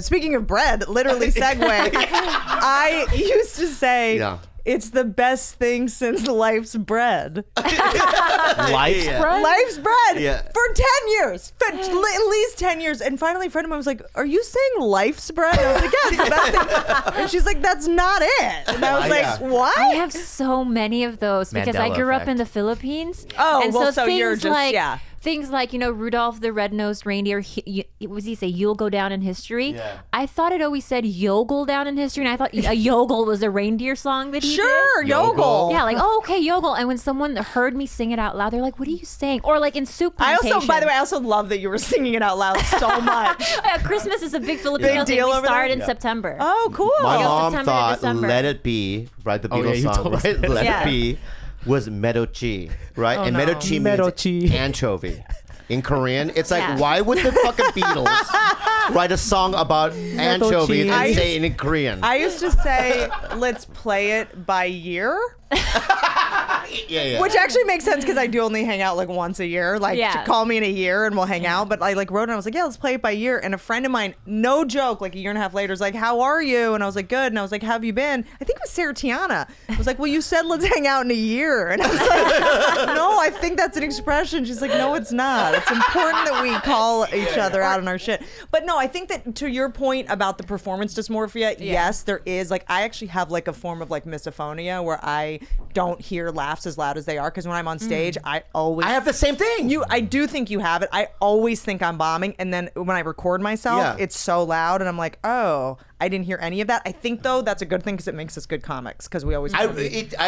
Speaker 5: speaking of bread, literally segue. I used to say, it's the best thing since life's bread.
Speaker 3: Life's bread?
Speaker 5: Life's bread.
Speaker 2: Yeah.
Speaker 5: For 10 years. For at least 10 years. And finally a friend of mine was like, are you saying life's bread? And I was like, yeah, it's the best thing. And she's like, that's not it. And I was like, what?
Speaker 4: I have so many of those because I
Speaker 3: Mandela
Speaker 4: grew up
Speaker 3: effect.
Speaker 4: in the Philippines.
Speaker 5: Oh,
Speaker 4: and
Speaker 5: well, so
Speaker 4: things
Speaker 5: you're just,
Speaker 4: like, things like, you know, Rudolph the Red-Nosed Reindeer, what does he say, you'll go down in history?
Speaker 2: Yeah.
Speaker 4: I thought it always said Yogel down in history, and I thought a Yogel was a reindeer song that he did.
Speaker 5: Sure, Yogel.
Speaker 4: Yeah, like, oh, okay, Yogel. And when someone heard me sing it out loud, they're like, what are you saying? Or like in Soup Plantation.
Speaker 5: By the way, I also love that you were singing it out loud so much.
Speaker 4: Christmas is a big Filipino thing.
Speaker 5: deal
Speaker 4: We
Speaker 5: over
Speaker 4: start
Speaker 5: there?
Speaker 4: in September.
Speaker 5: Oh, cool.
Speaker 2: My mom
Speaker 4: September to
Speaker 2: thought
Speaker 4: December.
Speaker 2: Let It Be, right? The
Speaker 3: Oh, yeah,
Speaker 2: Beatles
Speaker 3: you
Speaker 2: song,
Speaker 3: told us
Speaker 2: right?
Speaker 3: this.
Speaker 2: Let
Speaker 5: Yeah.
Speaker 2: It Be was medochi, right? And
Speaker 5: no.
Speaker 2: medochi
Speaker 3: Medochi.
Speaker 2: means anchovy. In Korean, it's like,
Speaker 4: Yeah.
Speaker 2: why would the fucking Beatles write a song about anchovies and say it in Korean?
Speaker 5: I used to say, let's play it by year.
Speaker 2: yeah.
Speaker 5: Which actually makes sense because I do only hang out like once a year. Like,
Speaker 4: Yeah.
Speaker 5: call me in a year and we'll hang out. But I like wrote it and I was like, yeah, let's play it by year. And a friend of mine, no joke, like a year and a half later, was like, how are you? And I was like, good. And I was like, how have you been? I think it was Sarah Tiana. I was like, well, you said let's hang out in a year. And I was like, no, I think that's an expression. She's like, no, it's not. It's important that we call each other out on our shit. But no, I think that to your point about the performance dysmorphia, yes, there is. Like, I actually have like a form of like misophonia where I don't hear laughs as loud as they are because when I'm on stage, I
Speaker 2: have the same thing.
Speaker 5: I do think you have it. I always think I'm bombing, and then when I record myself, it's so loud, and I'm like, oh, I didn't hear any of that. I think though that's a good thing because it makes us good comics because we always.
Speaker 2: I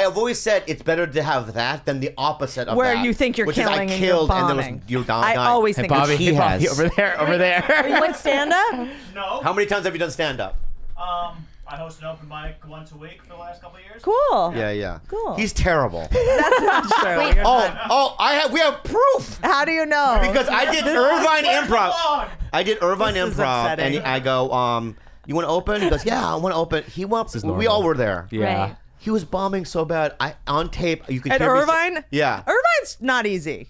Speaker 2: have always said it's better to have that than the opposite of
Speaker 5: where
Speaker 2: that.
Speaker 5: you think you're
Speaker 2: which is
Speaker 5: killing
Speaker 2: I
Speaker 5: and you're
Speaker 2: killed and
Speaker 5: bombing.
Speaker 2: there was you're down.
Speaker 5: I always
Speaker 3: Hey,
Speaker 5: think
Speaker 3: Bobby,
Speaker 2: he
Speaker 3: hey, Bobby,
Speaker 2: has.
Speaker 3: over there.
Speaker 5: You want stand up?
Speaker 6: No.
Speaker 2: How many times have you done stand up?
Speaker 6: I host an open mic once a week for the last couple of years.
Speaker 5: Cool.
Speaker 2: Yeah.
Speaker 5: Cool.
Speaker 2: He's terrible.
Speaker 5: That's not true. You're not.
Speaker 2: We have proof.
Speaker 5: How do you know?
Speaker 2: Because I did Irvine Improv.
Speaker 6: On.
Speaker 2: I did Irvine
Speaker 5: This is
Speaker 2: Improv, and
Speaker 5: upsetting.
Speaker 2: I go, you want to open? He goes, yeah, I want to open. He went.
Speaker 3: is
Speaker 2: We
Speaker 3: normal.
Speaker 2: all were there.
Speaker 3: Yeah.
Speaker 4: Right.
Speaker 2: He was bombing so bad. On tape, you could
Speaker 5: At
Speaker 2: hear me
Speaker 5: Irvine?
Speaker 2: Yeah,
Speaker 5: Irvine's not easy.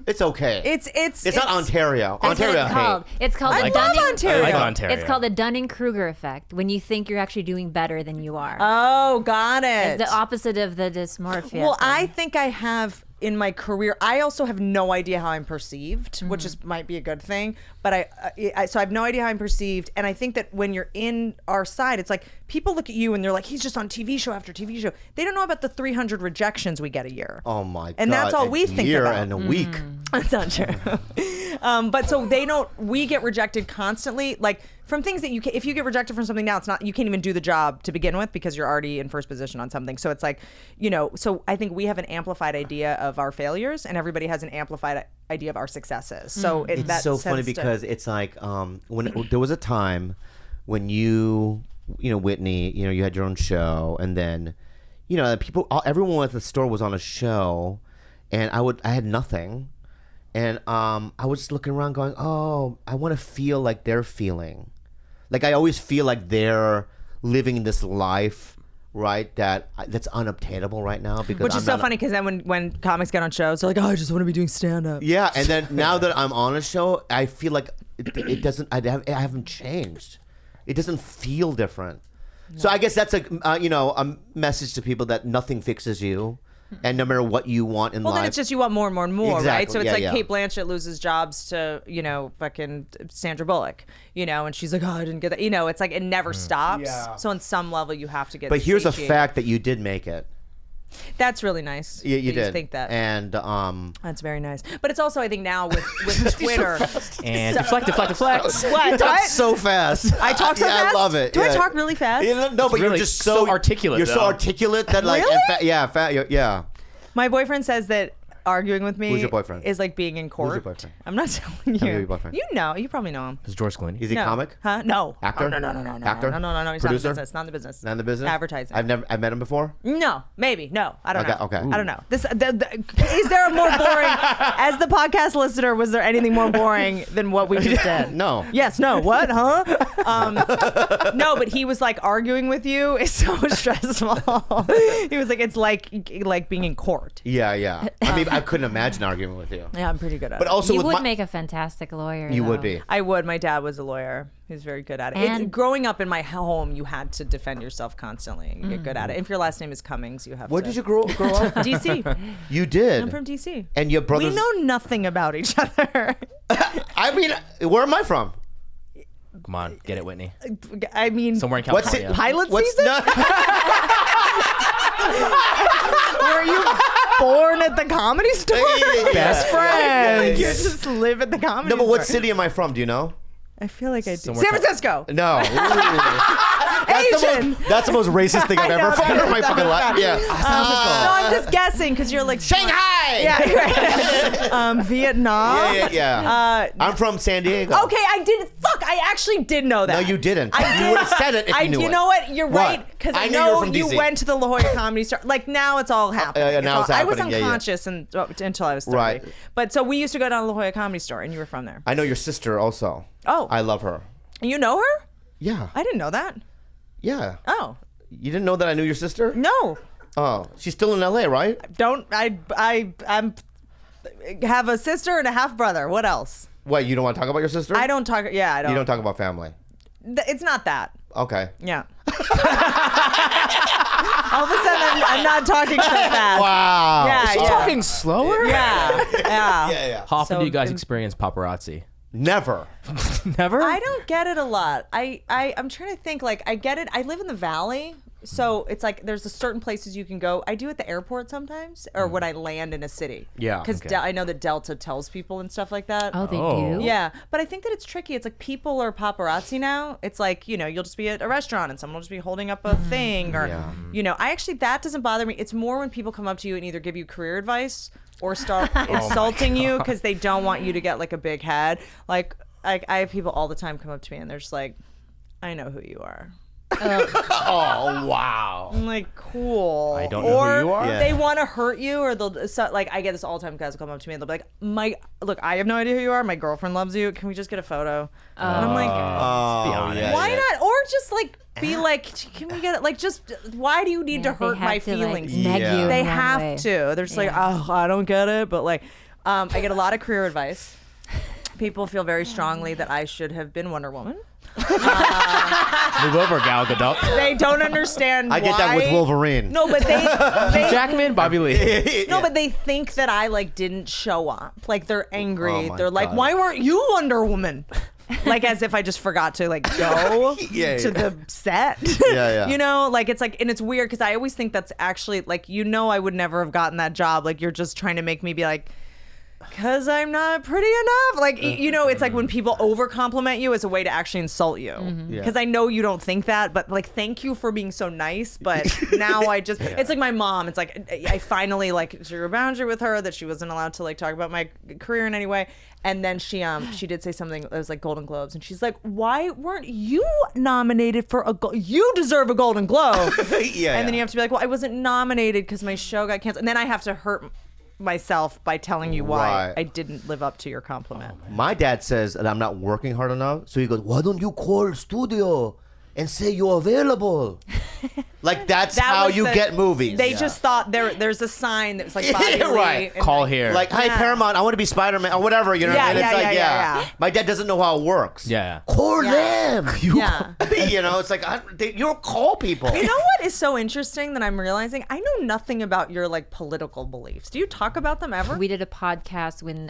Speaker 2: it's okay.
Speaker 5: It's
Speaker 2: not Ontario.
Speaker 4: That's what
Speaker 2: Ontario,
Speaker 4: it's called. It's called
Speaker 5: I
Speaker 4: the
Speaker 5: love
Speaker 4: Dunning.
Speaker 5: Ontario.
Speaker 3: I like Ontario.
Speaker 4: It's called the Dunning-Kruger Effect. When you think you're actually doing better than you are.
Speaker 5: Oh, got it.
Speaker 4: It's the opposite of the dysmorphia.
Speaker 5: Well,
Speaker 4: thing.
Speaker 5: I think I have in my career. I also have no idea how I'm perceived, which is might be a good thing. But so I have no idea how I'm perceived, and I think that when you're in our side, it's like people look at you and they're like, he's just on TV show after TV show. They don't know about the 300 rejections we get a year.
Speaker 2: Oh my god!
Speaker 5: And that's all
Speaker 2: a
Speaker 5: we think
Speaker 2: year
Speaker 5: about.
Speaker 2: and a week.
Speaker 5: That's not true. But so we get rejected constantly, like from things that if you get rejected from something now, it's not, you can't even do the job to begin with because you're already in first position on something. So it's like, so I think we have an amplified idea of our failures and everybody has an amplified idea of our success is. So
Speaker 2: It's so funny because it's like when there was a time when you know, Whitney, you know, you had your own show, and then, you know, everyone at the store was on a show, and I had nothing, and I was just looking around going, oh, I want to feel like they're feeling. Like I always feel like they're living this life, right? That's unobtainable right now because
Speaker 5: which is so funny because then when comics get on shows, they're like, oh, I just want to be doing stand up.
Speaker 2: Yeah, and then now that I'm on a show, I feel like it doesn't. I haven't changed. It doesn't feel different. No. So I guess that's a message to people that nothing fixes you, and no matter what you want in life.
Speaker 5: Well, then it's just you want more and more and more,
Speaker 2: exactly.
Speaker 5: right? So it's
Speaker 2: yeah.
Speaker 5: Kate Blanchett loses jobs to, you know, fucking Sandra Bullock, you know, and she's like, oh, I didn't get that. You know, it's like it never stops. Yeah. So on some level, you have to get.
Speaker 2: But here's a fact that you did make it.
Speaker 5: That's really nice.
Speaker 2: You did.
Speaker 5: Think that.
Speaker 2: And
Speaker 5: that's very nice. But it's also, I think, now with Twitter.
Speaker 3: And deflect.
Speaker 5: What?
Speaker 2: You talk so fast.
Speaker 5: I talk so fast?
Speaker 2: I love it.
Speaker 5: Do I talk really fast?
Speaker 2: No, but
Speaker 3: really
Speaker 2: you're just
Speaker 3: so articulate.
Speaker 2: You're so
Speaker 3: though.
Speaker 2: articulate that like,
Speaker 5: Really?
Speaker 2: yeah.
Speaker 5: My boyfriend says that arguing with me
Speaker 2: Who's your boyfriend?
Speaker 5: is like being in court.
Speaker 2: Who's your boyfriend?
Speaker 5: I'm not telling
Speaker 2: Tell me
Speaker 5: you.
Speaker 2: your boyfriend.
Speaker 5: You know. You probably know him.
Speaker 3: It's George Clooney.
Speaker 2: Is he
Speaker 5: No.
Speaker 2: comic?
Speaker 5: Huh? No.
Speaker 2: Actor?
Speaker 5: Oh, no.
Speaker 2: Actor?
Speaker 5: No. He's
Speaker 2: Producer?
Speaker 5: not in the business.
Speaker 2: Not in the business?
Speaker 5: Advertising.
Speaker 2: I've met him before?
Speaker 5: No, maybe. No, I don't know.
Speaker 2: Okay.
Speaker 5: I don't know. Is there a more boring, as the podcast listener, was there anything more boring than what we just did?
Speaker 2: No.
Speaker 5: Yes, no, what, huh? No, but he was like arguing with you is so stressful. He was like, it's like being in court.
Speaker 2: Yeah. I mean, I couldn't imagine arguing with you.
Speaker 5: Yeah, I'm pretty good at
Speaker 2: But
Speaker 5: it.
Speaker 2: also
Speaker 4: You
Speaker 2: with
Speaker 4: would make a fantastic lawyer.
Speaker 2: you
Speaker 4: though.
Speaker 2: would be.
Speaker 5: I would. My dad was a lawyer. He was very good at it.
Speaker 4: And-
Speaker 5: Growing up in my home, you had to defend yourself constantly. You get good at it. If your last name is Cummings, you have
Speaker 2: Where
Speaker 5: to.
Speaker 2: did you grow up?
Speaker 5: DC.
Speaker 2: You did.
Speaker 5: I'm from DC.
Speaker 2: And your brothers.
Speaker 5: We know nothing about each other.
Speaker 2: I mean, where am I from?
Speaker 3: Come on, get it, Whitney.
Speaker 5: I mean,
Speaker 3: Somewhere in
Speaker 2: What's
Speaker 3: California.
Speaker 2: it?
Speaker 5: pilot
Speaker 2: What's
Speaker 5: season?
Speaker 2: not?
Speaker 5: Were you born at the Comedy Store?
Speaker 3: Best
Speaker 5: Like you
Speaker 3: friends.
Speaker 5: just live at the Comedy
Speaker 2: No, but what
Speaker 5: Store.
Speaker 2: city am I from? Do you know?
Speaker 5: I feel like I do.
Speaker 3: Somewhere
Speaker 5: San Francisco.
Speaker 2: No.
Speaker 5: Asian.
Speaker 2: That's the most racist thing I've
Speaker 5: I know,
Speaker 2: ever heard in my fucking life. Yeah.
Speaker 5: No, I'm just guessing because you're like
Speaker 2: Shanghai.
Speaker 5: Yeah. Right. Vietnam.
Speaker 2: Yeah. I'm from San Diego.
Speaker 5: Okay, I actually did know that.
Speaker 2: No, you didn't.
Speaker 5: I
Speaker 2: You would have said it if you knew
Speaker 5: You
Speaker 2: it.
Speaker 5: know what? You're
Speaker 2: What?
Speaker 5: right. Because I
Speaker 2: I knew you were
Speaker 5: know
Speaker 2: from
Speaker 5: you
Speaker 2: DC.
Speaker 5: went to the La Jolla Comedy Store. Like now it's all happening.
Speaker 2: yeah, now it's
Speaker 5: I was
Speaker 2: happening. Yeah, yeah.
Speaker 5: unconscious until I was 30.
Speaker 2: Right.
Speaker 5: But so we used to go down to La Jolla Comedy Store and you were from there.
Speaker 2: I know your sister also.
Speaker 5: Oh.
Speaker 2: I love her.
Speaker 5: You know her?
Speaker 2: Yeah.
Speaker 5: I didn't know that.
Speaker 2: Yeah.
Speaker 5: Oh.
Speaker 2: You didn't know that I knew your sister?
Speaker 5: No.
Speaker 2: Oh, she's still in LA, right?
Speaker 5: I'm have a sister and a half brother. What else?
Speaker 2: What, you don't want to talk about your sister?
Speaker 5: I don't talk. Yeah, I don't.
Speaker 2: You don't talk about family.
Speaker 5: It's not that.
Speaker 2: Okay.
Speaker 5: Yeah. All of a sudden, I'm not talking so fast.
Speaker 2: Wow.
Speaker 5: Yeah,
Speaker 3: She's
Speaker 5: yeah.
Speaker 3: talking slower?
Speaker 5: Yeah.
Speaker 2: Yeah.
Speaker 3: How often
Speaker 5: So
Speaker 3: do you guys
Speaker 5: in-
Speaker 3: experience paparazzi?
Speaker 2: Never.
Speaker 3: Never?
Speaker 5: I don't get it a lot. I'm trying to think. Like, I get it. I live in the valley, so it's like there's a certain places you can go. I do at the airport sometimes, or when I land in a city.
Speaker 2: Yeah,
Speaker 5: Because
Speaker 2: okay.
Speaker 5: I know that Delta tells people and stuff like that.
Speaker 4: Oh, they
Speaker 3: Oh.
Speaker 4: do?
Speaker 5: Yeah, but I think that it's tricky. It's like people are paparazzi now. It's like, you know, you'll just be at a restaurant and someone will just be holding up a thing or,
Speaker 2: Yeah.
Speaker 5: you know, that doesn't bother me. It's more when people come up to you and either give you career advice or start insulting you because they don't want you to get like a big head. Like, I have people all the time come up to me and they're just like, I know who you are.
Speaker 2: Oh, wow.
Speaker 5: I'm like, cool.
Speaker 3: I don't know who you are?
Speaker 2: Yeah.
Speaker 5: They want to hurt you, or they'll like. I get this all the time. Guys will come up to me and they'll be like, look, I have no idea who you are. My girlfriend loves you. Can we just get a photo?" And I'm like,
Speaker 2: Oh, yeah.
Speaker 5: why not? Or just like be like, can we get it? Like, just why do you need to
Speaker 4: They
Speaker 5: hurt
Speaker 4: have
Speaker 5: my
Speaker 4: to, like,
Speaker 5: feelings?
Speaker 4: neg
Speaker 2: Yeah.
Speaker 4: you
Speaker 5: They
Speaker 4: in one
Speaker 5: have
Speaker 4: way.
Speaker 5: to. They're just like, oh, I don't get it. But like, I get a lot of career advice. People feel very strongly that I should have been Wonder Woman.
Speaker 3: Move over, Gal Gadot.
Speaker 5: They don't understand
Speaker 2: I get that with
Speaker 5: why.
Speaker 2: Wolverine.
Speaker 5: No, but they
Speaker 3: Jackman, Bobby Lee.
Speaker 5: no, but they think that I like didn't show up. Like they're angry.
Speaker 2: Oh my
Speaker 5: They're like,
Speaker 2: God.
Speaker 5: why weren't you Wonder Woman? Like as if I just forgot to like go
Speaker 2: Yeah,
Speaker 5: to
Speaker 2: yeah.
Speaker 5: the set.
Speaker 2: Yeah.
Speaker 5: You know, like it's like, and it's weird because I always think that's actually like, you know, I would never have gotten that job. Like you're just trying to make me be like, Because I'm not pretty enough. Like, you know, it's like when people over compliment you as a way to actually insult you. Because I know you don't think that, but like, thank you for being so nice. But now I just, it's like my mom. It's like, I finally like drew a boundary with her that she wasn't allowed to like talk about my career in any way. And then she did say something that was like Golden Globes, and she's like, "Why weren't you nominated for you deserve a Golden Globe?" And then you have to be like, "Well, I wasn't nominated because my show got canceled." And then I have to hurt myself by telling you why I didn't live up to your compliment.
Speaker 2: My dad says that I'm not working hard enough, so he goes, "Why don't you call studio and say you're available?" Like that's how you get movies.
Speaker 5: They just thought there's a sign that was like Bobby Lee,
Speaker 2: right.
Speaker 3: Call here.
Speaker 2: Like, hi Paramount, I want to be Spider-Man or whatever, you know.
Speaker 5: Yeah,
Speaker 2: and it's
Speaker 5: yeah,
Speaker 2: like, My dad doesn't know how it works.
Speaker 3: Yeah.
Speaker 2: Call them. You know, it's like you don't call people.
Speaker 5: You know what is so interesting that I'm realizing? I know nothing about your like political beliefs. Do you talk about them ever?
Speaker 4: We did a podcast when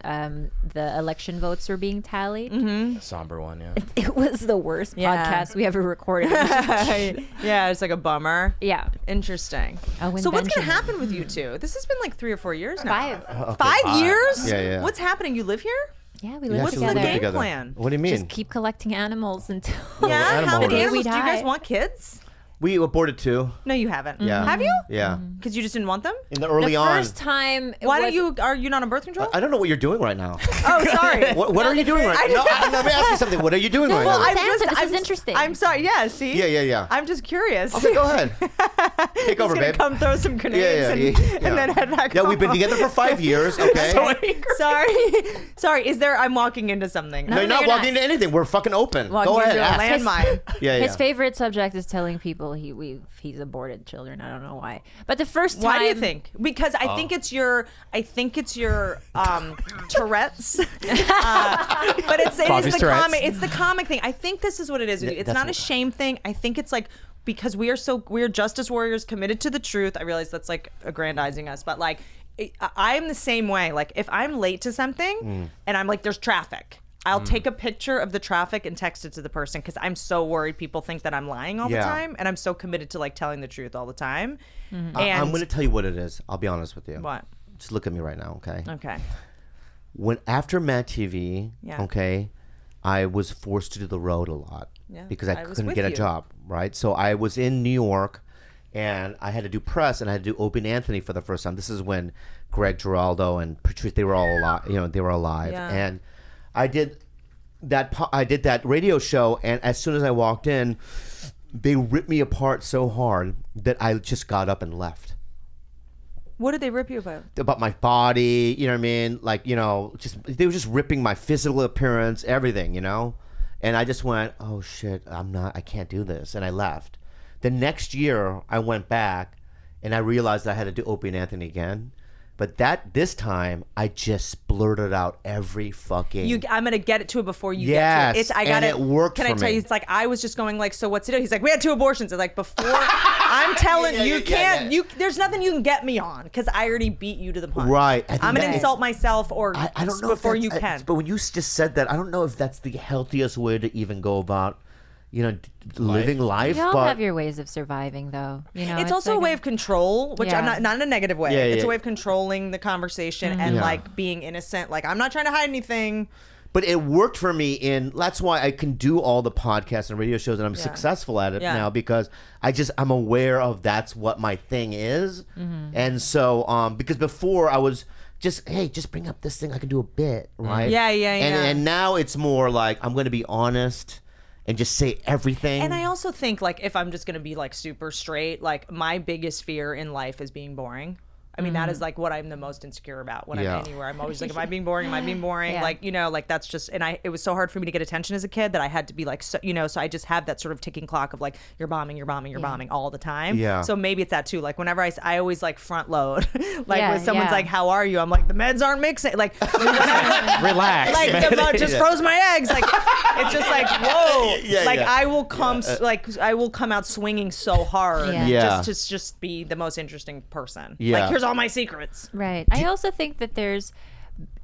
Speaker 4: the election votes were being tallied.
Speaker 3: A somber one, yeah.
Speaker 4: It was the worst podcast we ever recorded.
Speaker 5: Yeah, it's like a bummer.
Speaker 4: Yeah.
Speaker 5: Interesting.
Speaker 4: Oh,
Speaker 5: so what's going to happen with you two? This has been like 3 or 4 years now.
Speaker 4: 5.
Speaker 5: 5 years?
Speaker 2: Yeah.
Speaker 5: What's happening? You live here?
Speaker 4: Yeah, we live
Speaker 5: What's
Speaker 4: together.
Speaker 5: the game plan?
Speaker 2: What do you mean?
Speaker 4: Just keep collecting animals until
Speaker 5: Yeah,
Speaker 2: animal
Speaker 5: how many
Speaker 2: hoarders.
Speaker 5: animals? Do you guys
Speaker 4: die.
Speaker 5: want kids?
Speaker 2: We aborted 2.
Speaker 5: No, you haven't.
Speaker 2: Yeah.
Speaker 5: Have you?
Speaker 2: Yeah.
Speaker 5: Because you just didn't want them?
Speaker 2: In the early
Speaker 4: the
Speaker 2: on.
Speaker 4: first time.
Speaker 5: Are you not on birth control?
Speaker 2: I don't know what you're doing right now.
Speaker 5: Oh, sorry.
Speaker 2: What are you doing right now? No, let me ask you something. What are you doing right
Speaker 4: well,
Speaker 2: now?
Speaker 4: This is interesting.
Speaker 5: I'm sorry. Yeah, see?
Speaker 2: Yeah.
Speaker 5: I'm just curious.
Speaker 2: Okay, go ahead. Take over,
Speaker 5: gonna
Speaker 2: babe.
Speaker 5: come throw some grenades and then head back
Speaker 2: Yeah,
Speaker 5: home.
Speaker 2: we've been together for 5 years, okay?
Speaker 5: Sorry. I'm walking into something.
Speaker 2: No, you're not
Speaker 4: you're
Speaker 2: walking
Speaker 4: not.
Speaker 2: into anything. We're fucking open.
Speaker 5: Walking
Speaker 2: Go ahead.
Speaker 5: into a
Speaker 2: Ask.
Speaker 5: landmine.
Speaker 2: Yeah.
Speaker 4: His favorite subject is telling people he's aborted children. I don't know why. But the first time.
Speaker 5: Why do you think? Because I think it's your Tourette's. But it is
Speaker 3: Bobby's
Speaker 5: the
Speaker 3: Tourette's.
Speaker 5: comic. It's the comic thing. I think this is what it is with you. It's
Speaker 2: that's
Speaker 5: not a
Speaker 2: what-
Speaker 5: shame thing. I think it's like because we're justice warriors committed to the truth. I realize that's like aggrandizing us, but like I'm the same way. Like if I'm late to something and I'm like there's traffic, I'll take a picture of the traffic and text it to the person because I'm so worried people think that I'm lying all the time, and I'm so committed to like telling the truth all the time. And
Speaker 2: I'm going to tell you what it is. I'll be honest with you.
Speaker 5: What?
Speaker 2: Just look at me right now, okay?
Speaker 5: Okay.
Speaker 2: When after Mad TV,
Speaker 5: Yeah.
Speaker 2: okay, I was forced to do the road a lot because I
Speaker 5: was
Speaker 2: couldn't
Speaker 5: with
Speaker 2: get a
Speaker 5: you.
Speaker 2: job, right? So I was in New York, and I had to do press, and I had to do Opie and Anthony for the first time. This is when Greg Giraldo and Patrice, they were all alive. You know, they were alive,
Speaker 5: Yeah.
Speaker 2: and I did that radio show, and as soon as I walked in, they ripped me apart so hard that I just got up and left.
Speaker 5: What did they rip you about?
Speaker 2: My body, you know what I mean? Like, you know, they were just ripping my physical appearance, everything, you know? And I just went, oh shit, I can't do this. And I left. The next year I went back and I realized I had to do Opie and Anthony again. But this time, I just blurted out every fucking.
Speaker 5: I'm gonna get it to it before you
Speaker 2: Yes,
Speaker 5: get to it. I got
Speaker 2: and it worked
Speaker 5: Can
Speaker 2: for
Speaker 5: I tell
Speaker 2: me.
Speaker 5: you? It's like I was just going like, so what's it do? He's like, we had 2 abortions. It's like before. I'm telling you can't.
Speaker 2: yeah.
Speaker 5: There's nothing you can get me on because I already beat you to the punch.
Speaker 2: Right. I think
Speaker 5: I'm gonna
Speaker 2: that-
Speaker 5: insult myself or
Speaker 2: I don't know
Speaker 5: before
Speaker 2: if
Speaker 5: you
Speaker 2: that's-
Speaker 5: can.
Speaker 2: But when you just said that, I don't know if that's the healthiest way to even go about, you know, living life.
Speaker 4: You all
Speaker 2: but
Speaker 4: have your ways of surviving, though. You know,
Speaker 5: It's also
Speaker 4: like
Speaker 5: a way of control, which I'm
Speaker 4: Yeah.
Speaker 5: not in a negative way.
Speaker 2: Yeah,
Speaker 5: It's
Speaker 2: yeah.
Speaker 5: a way of controlling the conversation and
Speaker 2: Yeah.
Speaker 5: like being innocent. Like I'm not trying to hide anything.
Speaker 2: But it worked for me that's why I can do all the podcasts and radio shows and I'm successful at it now because I'm aware of that's what my thing is. And so, because before I was just bring up this thing. I can do a bit, right?
Speaker 5: Yeah.
Speaker 2: And now it's more like, I'm going to be honest and just say everything.
Speaker 5: And I also think like if I'm just gonna be like super straight, like my biggest fear in life is being boring. I mean, that is like what I'm the most insecure about when I'm anywhere. I'm always like, am I being boring? Am I being boring?
Speaker 4: Yeah.
Speaker 5: Like, you know, like that's just, and it was so hard for me to get attention as a kid that I had to be like, so, you know, so I just have that sort of ticking clock of like, you're bombing all the time.
Speaker 2: Yeah.
Speaker 5: So maybe it's that too. Like whenever I always like front load, like
Speaker 4: Yeah,
Speaker 5: when someone's
Speaker 4: yeah.
Speaker 5: like, how are you? I'm like, the meds aren't mixing. Like,
Speaker 3: Relax.
Speaker 5: like the mud just froze my eggs. Like it's just like whoa. Like
Speaker 2: yeah.
Speaker 5: I will come I will come out swinging so hard.
Speaker 4: Yeah.
Speaker 5: Just to just be the most interesting person.
Speaker 2: Yeah.
Speaker 5: Like here's all my secrets.
Speaker 4: Right. I also think that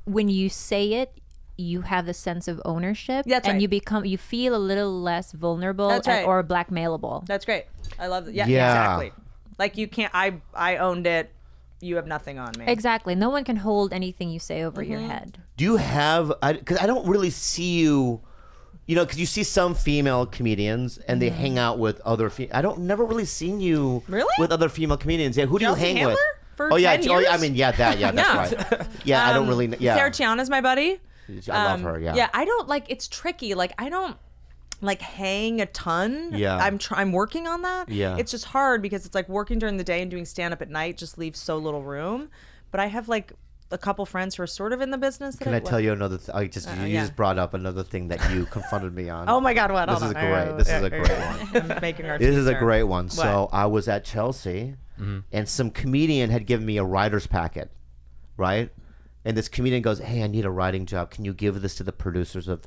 Speaker 4: when you say it, you have the sense of ownership.
Speaker 5: That's
Speaker 4: and
Speaker 5: right.
Speaker 4: you feel a little less vulnerable
Speaker 5: That's right.
Speaker 4: or blackmailable.
Speaker 5: That's great. I love that. Yeah,
Speaker 2: Yeah.
Speaker 5: exactly. Like you can't. I owned it. you have nothing on me.
Speaker 4: Exactly. No one can hold anything you say over your head.
Speaker 2: Do you have? Because I don't really see you. You know, because you see some female comedians and they hang out with other. I don't never really seen you with other female comedians. Yeah, who do
Speaker 5: Chelsea
Speaker 2: you hang
Speaker 5: Handler?
Speaker 2: with?
Speaker 5: For
Speaker 2: Oh yeah,
Speaker 5: 10
Speaker 2: oh,
Speaker 5: years?
Speaker 2: I mean, yeah, that's right. Yeah, I don't really. Yeah,
Speaker 5: Sarah Chiana's my buddy.
Speaker 2: I love her. Yeah.
Speaker 5: Yeah, I don't like. It's tricky. Like I don't like hang a ton.
Speaker 2: Yeah.
Speaker 5: I'm working on that.
Speaker 2: Yeah.
Speaker 5: It's just hard because it's like working during the day and doing stand up at night just leaves so little room. But I have like a couple friends who are sort of in the business.
Speaker 2: Can I tell you another? You
Speaker 5: yeah.
Speaker 2: just brought up another thing that you confronted me on.
Speaker 5: Oh my God! What?
Speaker 2: This
Speaker 5: Hold
Speaker 2: is
Speaker 5: on.
Speaker 2: great. This is a great one.
Speaker 5: I'm making our.
Speaker 2: This is a
Speaker 5: teaser.
Speaker 2: great one. So I was at Chelsea, and some comedian had given me a writer's packet, right? And this comedian goes, "Hey, I need a writing job. Can you give this to the producers of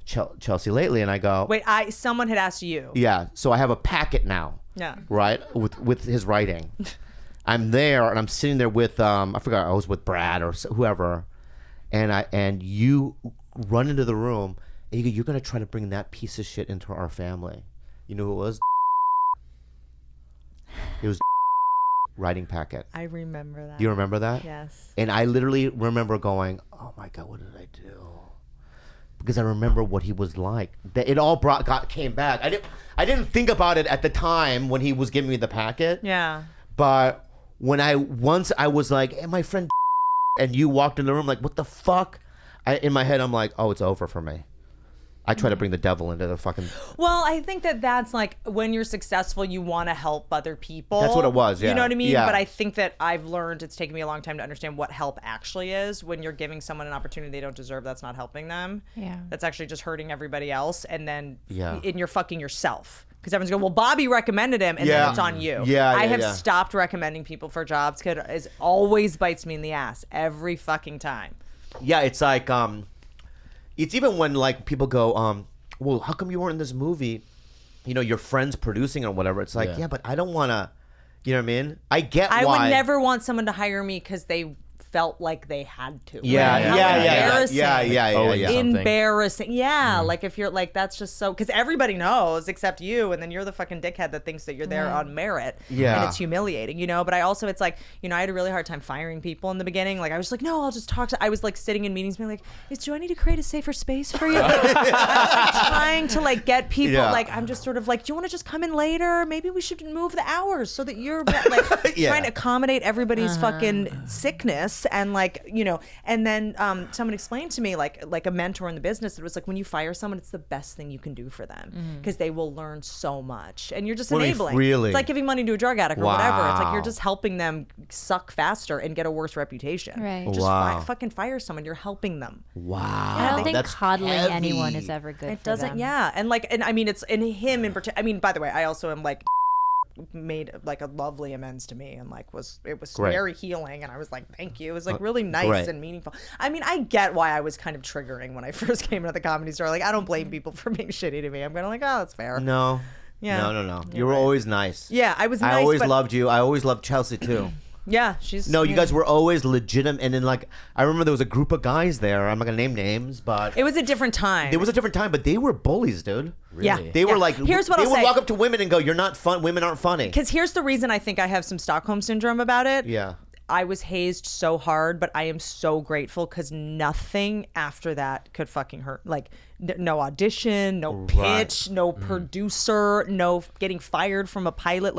Speaker 2: Chelsea Lately?" And I go,
Speaker 5: Wait, someone had asked you.
Speaker 2: "Yeah." So I have a packet now,
Speaker 5: Yeah.
Speaker 2: right, with his writing. I'm there, and I'm sitting there with I forgot, I was with Brad or whoever, and you run into the room, and you go, "You're gonna try to bring that piece of shit into our family." You know who it was? It was writing packet.
Speaker 5: I remember that.
Speaker 2: Do you remember that?
Speaker 5: Yes.
Speaker 2: And I literally remember going, "Oh my God, what did I do?" Because I remember what he was like. It all came back. I didn't think about it at the time when he was giving me the packet.
Speaker 5: Yeah.
Speaker 2: But once I was like, "Hey, my friend," and you walked in the room like, "What the fuck?" In my head, I'm like, "Oh, it's over for me." I try to bring the devil into the fucking.
Speaker 5: Well, I think that's like when you're successful, you want to help other people.
Speaker 2: That's what it was, yeah.
Speaker 5: You know what I mean?
Speaker 2: Yeah.
Speaker 5: But I think that I've learned, it's taken me a long time to understand what help actually is. When you're giving someone an opportunity they don't deserve, that's not helping them.
Speaker 4: Yeah.
Speaker 5: That's actually just hurting everybody else. And then
Speaker 2: Yeah.
Speaker 5: and you're fucking yourself. Because everyone's going, well, Bobby recommended him, and
Speaker 2: Yeah.
Speaker 5: then it's on you.
Speaker 2: Yeah,
Speaker 5: I
Speaker 2: yeah,
Speaker 5: have
Speaker 2: yeah.
Speaker 5: stopped recommending people for jobs because it always bites me in the ass every fucking time.
Speaker 2: Yeah, it's like it's even when like people go, "Well, how come you weren't in this movie?" You know, your friend's producing or whatever. It's like, yeah, but I don't want to. You know what I mean? I get
Speaker 5: I
Speaker 2: why.
Speaker 5: would never want someone to hire me because they felt like they had to.
Speaker 2: Yeah,
Speaker 5: Like, how embarrassing.
Speaker 2: yeah.
Speaker 3: Something.
Speaker 5: Embarrassing. Yeah, like if you're like, that's just so, because everybody knows except you, and then you're the fucking dickhead that thinks that you're there on merit.
Speaker 2: Yeah.
Speaker 5: And it's humiliating, you know? But I also, it's like, you know, I had a really hard time firing people in the beginning. Like, I was like, no, I'll just talk to, I was like sitting in meetings being like, do I need to create a safer space for you? Like, I'm like trying to like get people,
Speaker 2: Yeah.
Speaker 5: like, I'm just sort of like, do you want to just come in later? Maybe we should move the hours so that you're like
Speaker 2: Yeah.
Speaker 5: trying to accommodate everybody's fucking sickness. And like, you know, and then someone explained to me, like a mentor in the business, it was like, when you fire someone, it's the best thing you can do for them because they will learn so much, and you're just
Speaker 2: What do you-
Speaker 5: enabling.
Speaker 2: really?
Speaker 5: It's like giving money to a drug addict or whatever. It's like you're
Speaker 2: Wow.
Speaker 5: just helping them suck faster and get a worse reputation.
Speaker 4: Right.
Speaker 5: Just
Speaker 2: Wow.
Speaker 5: fucking fire someone. You're helping them.
Speaker 2: Wow.
Speaker 4: I don't think
Speaker 2: That's
Speaker 4: coddling
Speaker 2: heavy.
Speaker 4: anyone is ever good.
Speaker 5: It
Speaker 4: for
Speaker 5: doesn't.
Speaker 4: them.
Speaker 5: Yeah, and like, and I mean, it's in him in particular. I mean, by the way, I also am like made like a lovely amends to me, and like it was
Speaker 2: Great.
Speaker 5: very healing, and I was like, thank you. It was like really nice
Speaker 2: great.
Speaker 5: and meaningful. I mean, I get why I was kind of triggering when I first came into the Comedy Store. Like, I don't blame people for being shitty to me. I'm kind of like, oh, that's fair.
Speaker 2: No.
Speaker 5: Yeah.
Speaker 2: No. You were always nice.
Speaker 5: Yeah, I was nice.
Speaker 2: I always
Speaker 5: but,
Speaker 2: loved you. I always loved Chelsea too.
Speaker 5: Yeah, she's.
Speaker 2: No, you
Speaker 5: yeah.
Speaker 2: guys were always legitimate. And then, like, I remember there was a group of guys there. I'm not gonna name names, but
Speaker 5: It was a different time.
Speaker 2: there was a different time. But they were bullies, dude.
Speaker 5: Yeah.
Speaker 2: They were
Speaker 5: Yeah.
Speaker 2: like,
Speaker 5: Here's what
Speaker 2: they
Speaker 5: I'll
Speaker 2: would
Speaker 5: say.
Speaker 2: walk up to women and go, "You're not fun. Women aren't funny."
Speaker 5: Because here's the reason I think I have some Stockholm syndrome about it.
Speaker 2: Yeah.
Speaker 5: I was hazed so hard, but I am so grateful because nothing after that could fucking hurt. Like, no audition, no pitch, no producer, no getting fired from a pilot.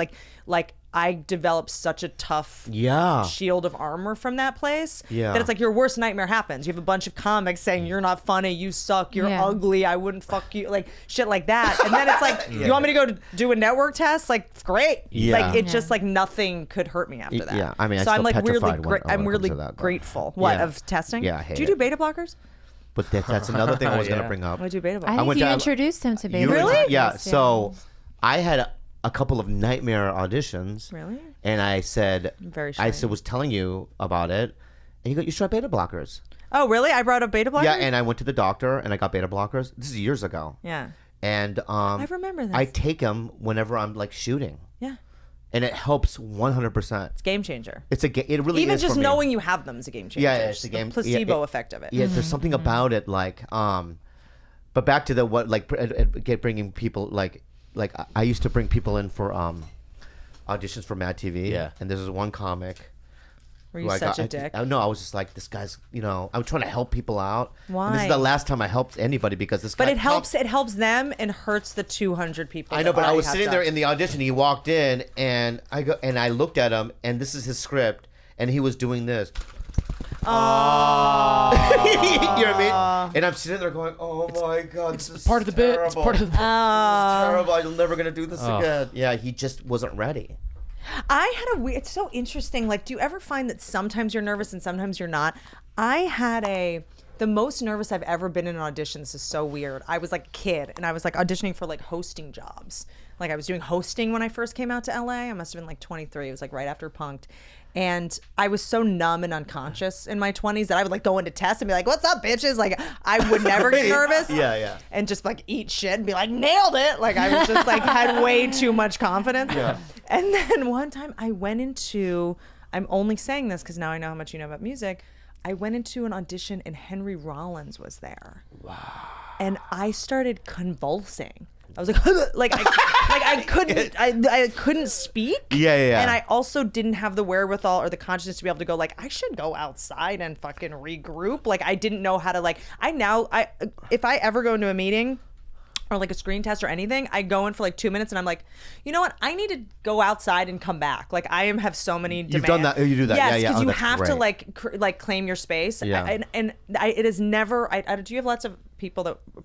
Speaker 5: Like I developed such a tough
Speaker 2: Yeah.
Speaker 5: shield of armor from that place
Speaker 2: Yeah.
Speaker 5: that it's like your worst nightmare happens. You have a bunch of comics saying you're not funny, you suck, you're
Speaker 4: Yeah.
Speaker 5: ugly, I wouldn't fuck you, like shit like that. And then it's like, you want me to go do a network test? Like, great.
Speaker 2: Yeah.
Speaker 5: Like, it's just like nothing could hurt me after that.
Speaker 2: Yeah, I mean, I'm
Speaker 5: so I'm
Speaker 2: still
Speaker 5: like weirdly
Speaker 2: petrified when it
Speaker 5: I'm
Speaker 2: comes
Speaker 5: weirdly
Speaker 2: to that, but-
Speaker 5: grateful. What,
Speaker 2: Yeah.
Speaker 5: of testing?
Speaker 2: Yeah, I hate
Speaker 5: Do you do
Speaker 2: it.
Speaker 5: beta blockers?
Speaker 2: But that's another thing I was gonna
Speaker 3: Yeah.
Speaker 2: bring up.
Speaker 5: I do beta blockers.
Speaker 4: I think
Speaker 2: went
Speaker 4: you
Speaker 2: to-
Speaker 4: introduced him to baby.
Speaker 2: You were-
Speaker 5: Really?
Speaker 2: Yeah. So I had a couple of nightmare auditions.
Speaker 5: Really?
Speaker 2: And I said,
Speaker 5: very
Speaker 2: I
Speaker 5: shiny.
Speaker 2: was telling you about it, and you go, "You should try beta blockers."
Speaker 5: Oh, really? I brought up beta blockers?
Speaker 2: Yeah, and I went to the doctor and I got beta blockers. This is years ago.
Speaker 5: Yeah.
Speaker 2: And
Speaker 5: I remember this.
Speaker 2: I take them whenever I'm like shooting,
Speaker 5: Yeah.
Speaker 2: and it helps 100%.
Speaker 5: It's a game changer.
Speaker 2: It's it really
Speaker 5: Even
Speaker 2: is
Speaker 5: just
Speaker 2: for me.
Speaker 5: knowing you have them is a game changer.
Speaker 2: Yeah, it's a game-
Speaker 5: The placebo
Speaker 2: yeah,
Speaker 5: effect of it.
Speaker 2: Yeah, there's something about it, like, but back to the what, like, bringing people, like I used to bring people in for auditions for Mad TV.
Speaker 3: Yeah.
Speaker 2: And this is one comic.
Speaker 5: Were you such a dick?
Speaker 2: No, I was just like, this guy's, I'm trying to help people out.
Speaker 5: Why?
Speaker 2: And this is the last time I helped anybody because this guy.
Speaker 5: But it helps them and hurts the 200 people.
Speaker 2: I know, but I was sitting there in the audition. He walked in, and I looked at him, and this is his script, and he was doing this.
Speaker 5: Oh.
Speaker 2: You know what I mean? And I'm sitting there going, "Oh my god, this is
Speaker 3: part of the bit. It's part of the.
Speaker 2: This is terrible. I'm never gonna do this again." Yeah, he just wasn't ready.
Speaker 5: I had a weird. It's so interesting. Like, do you ever find that sometimes you're nervous and sometimes you're not? I had the most nervous I've ever been in an audition. This is so weird. I was like a kid, and I was like auditioning for like hosting jobs. Like, I was doing hosting when I first came out to LA. I must have been like 23. It was like right after Punk'd. And I was so numb and unconscious in my 20s that I would like go into tests and be like, "What's up, bitches?" Like, I would never get nervous.
Speaker 2: Yeah.
Speaker 5: And just like eat shit and be like, "Nailed it." Like, I was just like had way too much confidence.
Speaker 2: Yeah.
Speaker 5: And then one time I went into, I'm only saying this because now I know how much you know about music. I went into an audition and Henry Rollins was there. Wow. And I started convulsing. I was like, I couldn't speak.
Speaker 2: Yeah.
Speaker 5: And I also didn't have the wherewithal or the consciousness to be able to go like, I should go outside and fucking regroup. Like, I didn't know how to if I ever go into a meeting or like a screen test or anything, I go in for like 2 minutes and I'm like, you know what? I need to go outside and come back. Like, I have so many demands.
Speaker 2: You've done that. You do that.
Speaker 5: Yes,
Speaker 2: Yeah.
Speaker 5: because you
Speaker 2: that's
Speaker 5: have
Speaker 2: great.
Speaker 5: to like claim your space.
Speaker 2: Yeah.
Speaker 5: It is never. Do you have lots of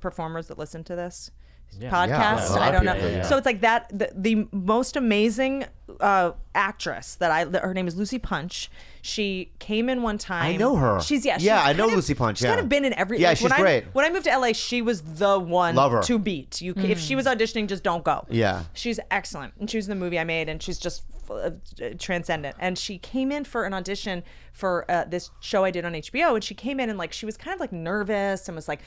Speaker 5: performers that listen to this
Speaker 3: Yeah.
Speaker 5: podcast?
Speaker 2: Yeah,
Speaker 5: I don't know.
Speaker 3: yeah.
Speaker 5: So it's like that. The most amazing actress her name is Lucy Punch. She came in one time.
Speaker 2: I know her. I know Lucy Punch.
Speaker 5: She's kind of been in every.
Speaker 2: Yeah,
Speaker 5: like,
Speaker 2: she's great.
Speaker 5: When I moved to LA, she was the one
Speaker 2: Love her.
Speaker 5: to beat. If she was auditioning, just don't go.
Speaker 2: Yeah.
Speaker 5: She's excellent, and she was in the movie I made, and she's just transcendent. And she came in for an audition for this show I did on HBO, and she came in and like she was kind of like nervous and was like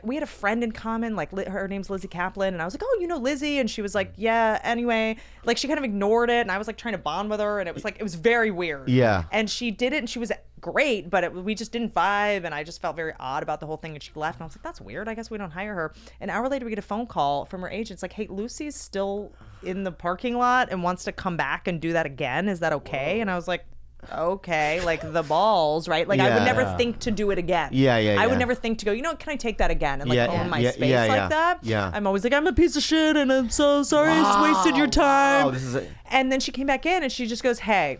Speaker 5: we had a friend in common, like her name's Lizzie Kaplan, and I was like, "Oh, you know Lizzie?" And she was like, "Yeah." Anyway, like she kind of ignored it, and I was like trying to bond with her, and it was very weird.
Speaker 2: Yeah.
Speaker 5: And she did it, and she was great, but we just didn't vibe, and I just felt very odd about the whole thing, and she left, and I was like, that's weird. I guess we don't hire her. An hour later, we get a phone call from her agent. It's like, "Hey, Lucy's still in the parking lot and wants to come back and do that again. Is that okay?" And I was like, okay, like the balls, right? Like I would never think to do it again.
Speaker 2: Yeah.
Speaker 5: I would never think to go, can I take that again and like own my space
Speaker 2: yeah.
Speaker 5: that?
Speaker 2: Yeah.
Speaker 5: I'm always like, I'm a piece of shit and I'm so sorry it's wasted your time.
Speaker 2: Wow, this is
Speaker 5: And then she came back in and she just goes, "Hey,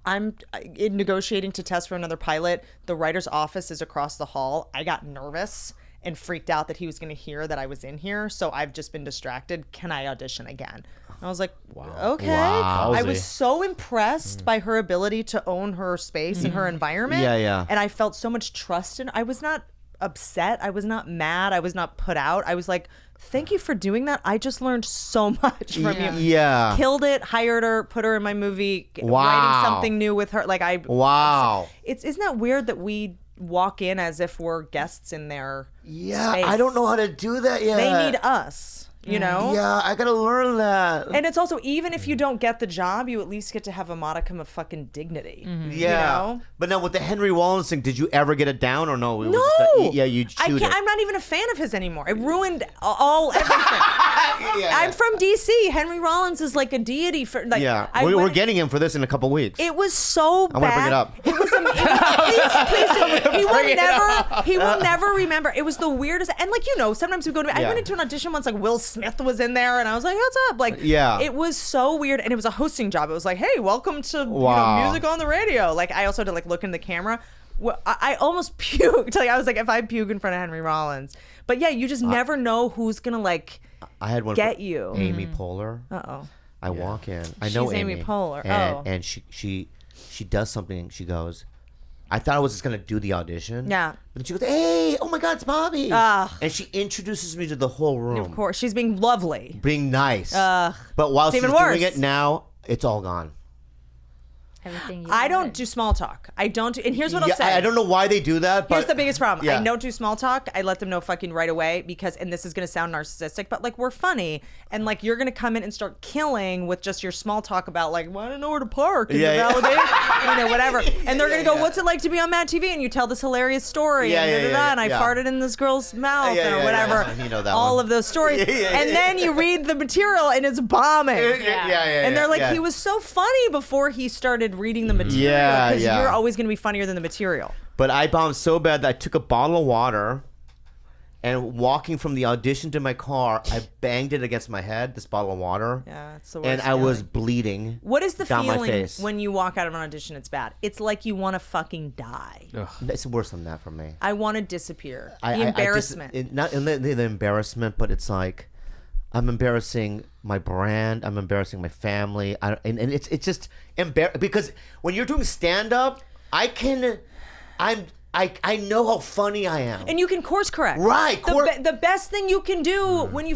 Speaker 5: I'm negotiating to test for another pilot. The writer's office is across the hall. I got nervous and freaked out that he was going to hear that I was in here. So I've just been distracted. Can I audition again?" I was like, wow. Okay.
Speaker 2: Wow.
Speaker 5: I was so impressed by her ability to own her space and her environment.
Speaker 2: Yeah.
Speaker 5: And I felt so much trust in her. I was not upset. I was not mad. I was not put out. I was like, thank you for doing that. I just learned so much from you.
Speaker 2: Yeah.
Speaker 5: Killed it, hired her, put her in my movie,
Speaker 2: Wow.
Speaker 5: writing something new with her. Like
Speaker 2: Wow.
Speaker 5: Isn't that weird that we walk in as if we're guests in their space?
Speaker 2: I don't know how to do that yet.
Speaker 5: They need us. You know?
Speaker 2: Yeah, I gotta learn that.
Speaker 5: And it's also, even if you don't get the job, you at least get to have a modicum of fucking dignity.
Speaker 2: Yeah.
Speaker 5: You know?
Speaker 2: But now with the Henry Rollins thing, did you ever get it down or no?
Speaker 5: No.
Speaker 2: You chewed it.
Speaker 5: I'm not even a fan of his anymore. It ruined everything. I'm from DC. Henry Rollins is like a deity for like.
Speaker 2: Yeah, we're getting him for this in a couple weeks.
Speaker 5: It was so bad.
Speaker 2: I want to bring it up.
Speaker 5: It was please. He will never remember. It was the weirdest. And like, sometimes we go to. I went into an audition once, like Will Smith was in there, and I was like, "What's up?" Like, it was so weird, and it was a hosting job. It was like, "Hey, welcome to music on the radio." Like, I also had to like look in the camera. I almost puked. Like, I was like, if I puke in front of Henry Rollins, but yeah, you just never know who's gonna like.
Speaker 2: I had one
Speaker 5: get you.
Speaker 2: Amy Poehler. I walk in. I know
Speaker 5: She's Amy Poehler.
Speaker 2: And she does something. She goes, I thought I was just gonna do the audition.
Speaker 5: Yeah.
Speaker 2: But then she goes, "Hey, oh my God, it's Bobby!" And she introduces me to the whole room.
Speaker 5: Of course, she's being lovely,
Speaker 2: being nice. But while she's doing it now, it's all gone.
Speaker 4: I
Speaker 5: don't do small talk. I don't do, and here's what I'll say.
Speaker 2: I don't know why they do that, but
Speaker 5: here's the biggest problem.
Speaker 2: Yeah.
Speaker 5: I don't do small talk. I let them know fucking right away because, and this is gonna sound narcissistic, but like, we're funny, and like, you're gonna come in and start killing with just your small talk about like, well, I don't know where to park and validate, whatever. And they're gonna go, "What's it like to be on Mad TV?" And you tell this hilarious story, and I farted in this girl's mouth, or whatever.
Speaker 2: You know that
Speaker 5: all
Speaker 2: one.
Speaker 5: of those stories, and then you read the material and it's bombing.
Speaker 2: And
Speaker 5: they're like, he was so funny before he started invested reading the material
Speaker 2: Yeah,
Speaker 5: because
Speaker 2: yeah.
Speaker 5: you're always going to be funnier than the material.
Speaker 2: But I bombed so bad that I took a bottle of water and walking from the audition to my car, I banged it against my head, this bottle of water.
Speaker 5: Yeah, it's the worst.
Speaker 2: And I was bleeding.
Speaker 5: What is the
Speaker 2: down my
Speaker 5: feeling
Speaker 2: face.
Speaker 5: when you walk out of an audition? It's bad. It's like you want to fucking die.
Speaker 2: It's worse than that for me.
Speaker 5: I want to disappear.
Speaker 2: The
Speaker 5: The embarrassment.
Speaker 2: Not the embarrassment, but it's like I'm embarrassing my brand. I'm embarrassing my family. And it's just because when you're doing stand up, I know how funny I am.
Speaker 5: And you can course correct.
Speaker 2: Right.
Speaker 5: The best thing you can do when you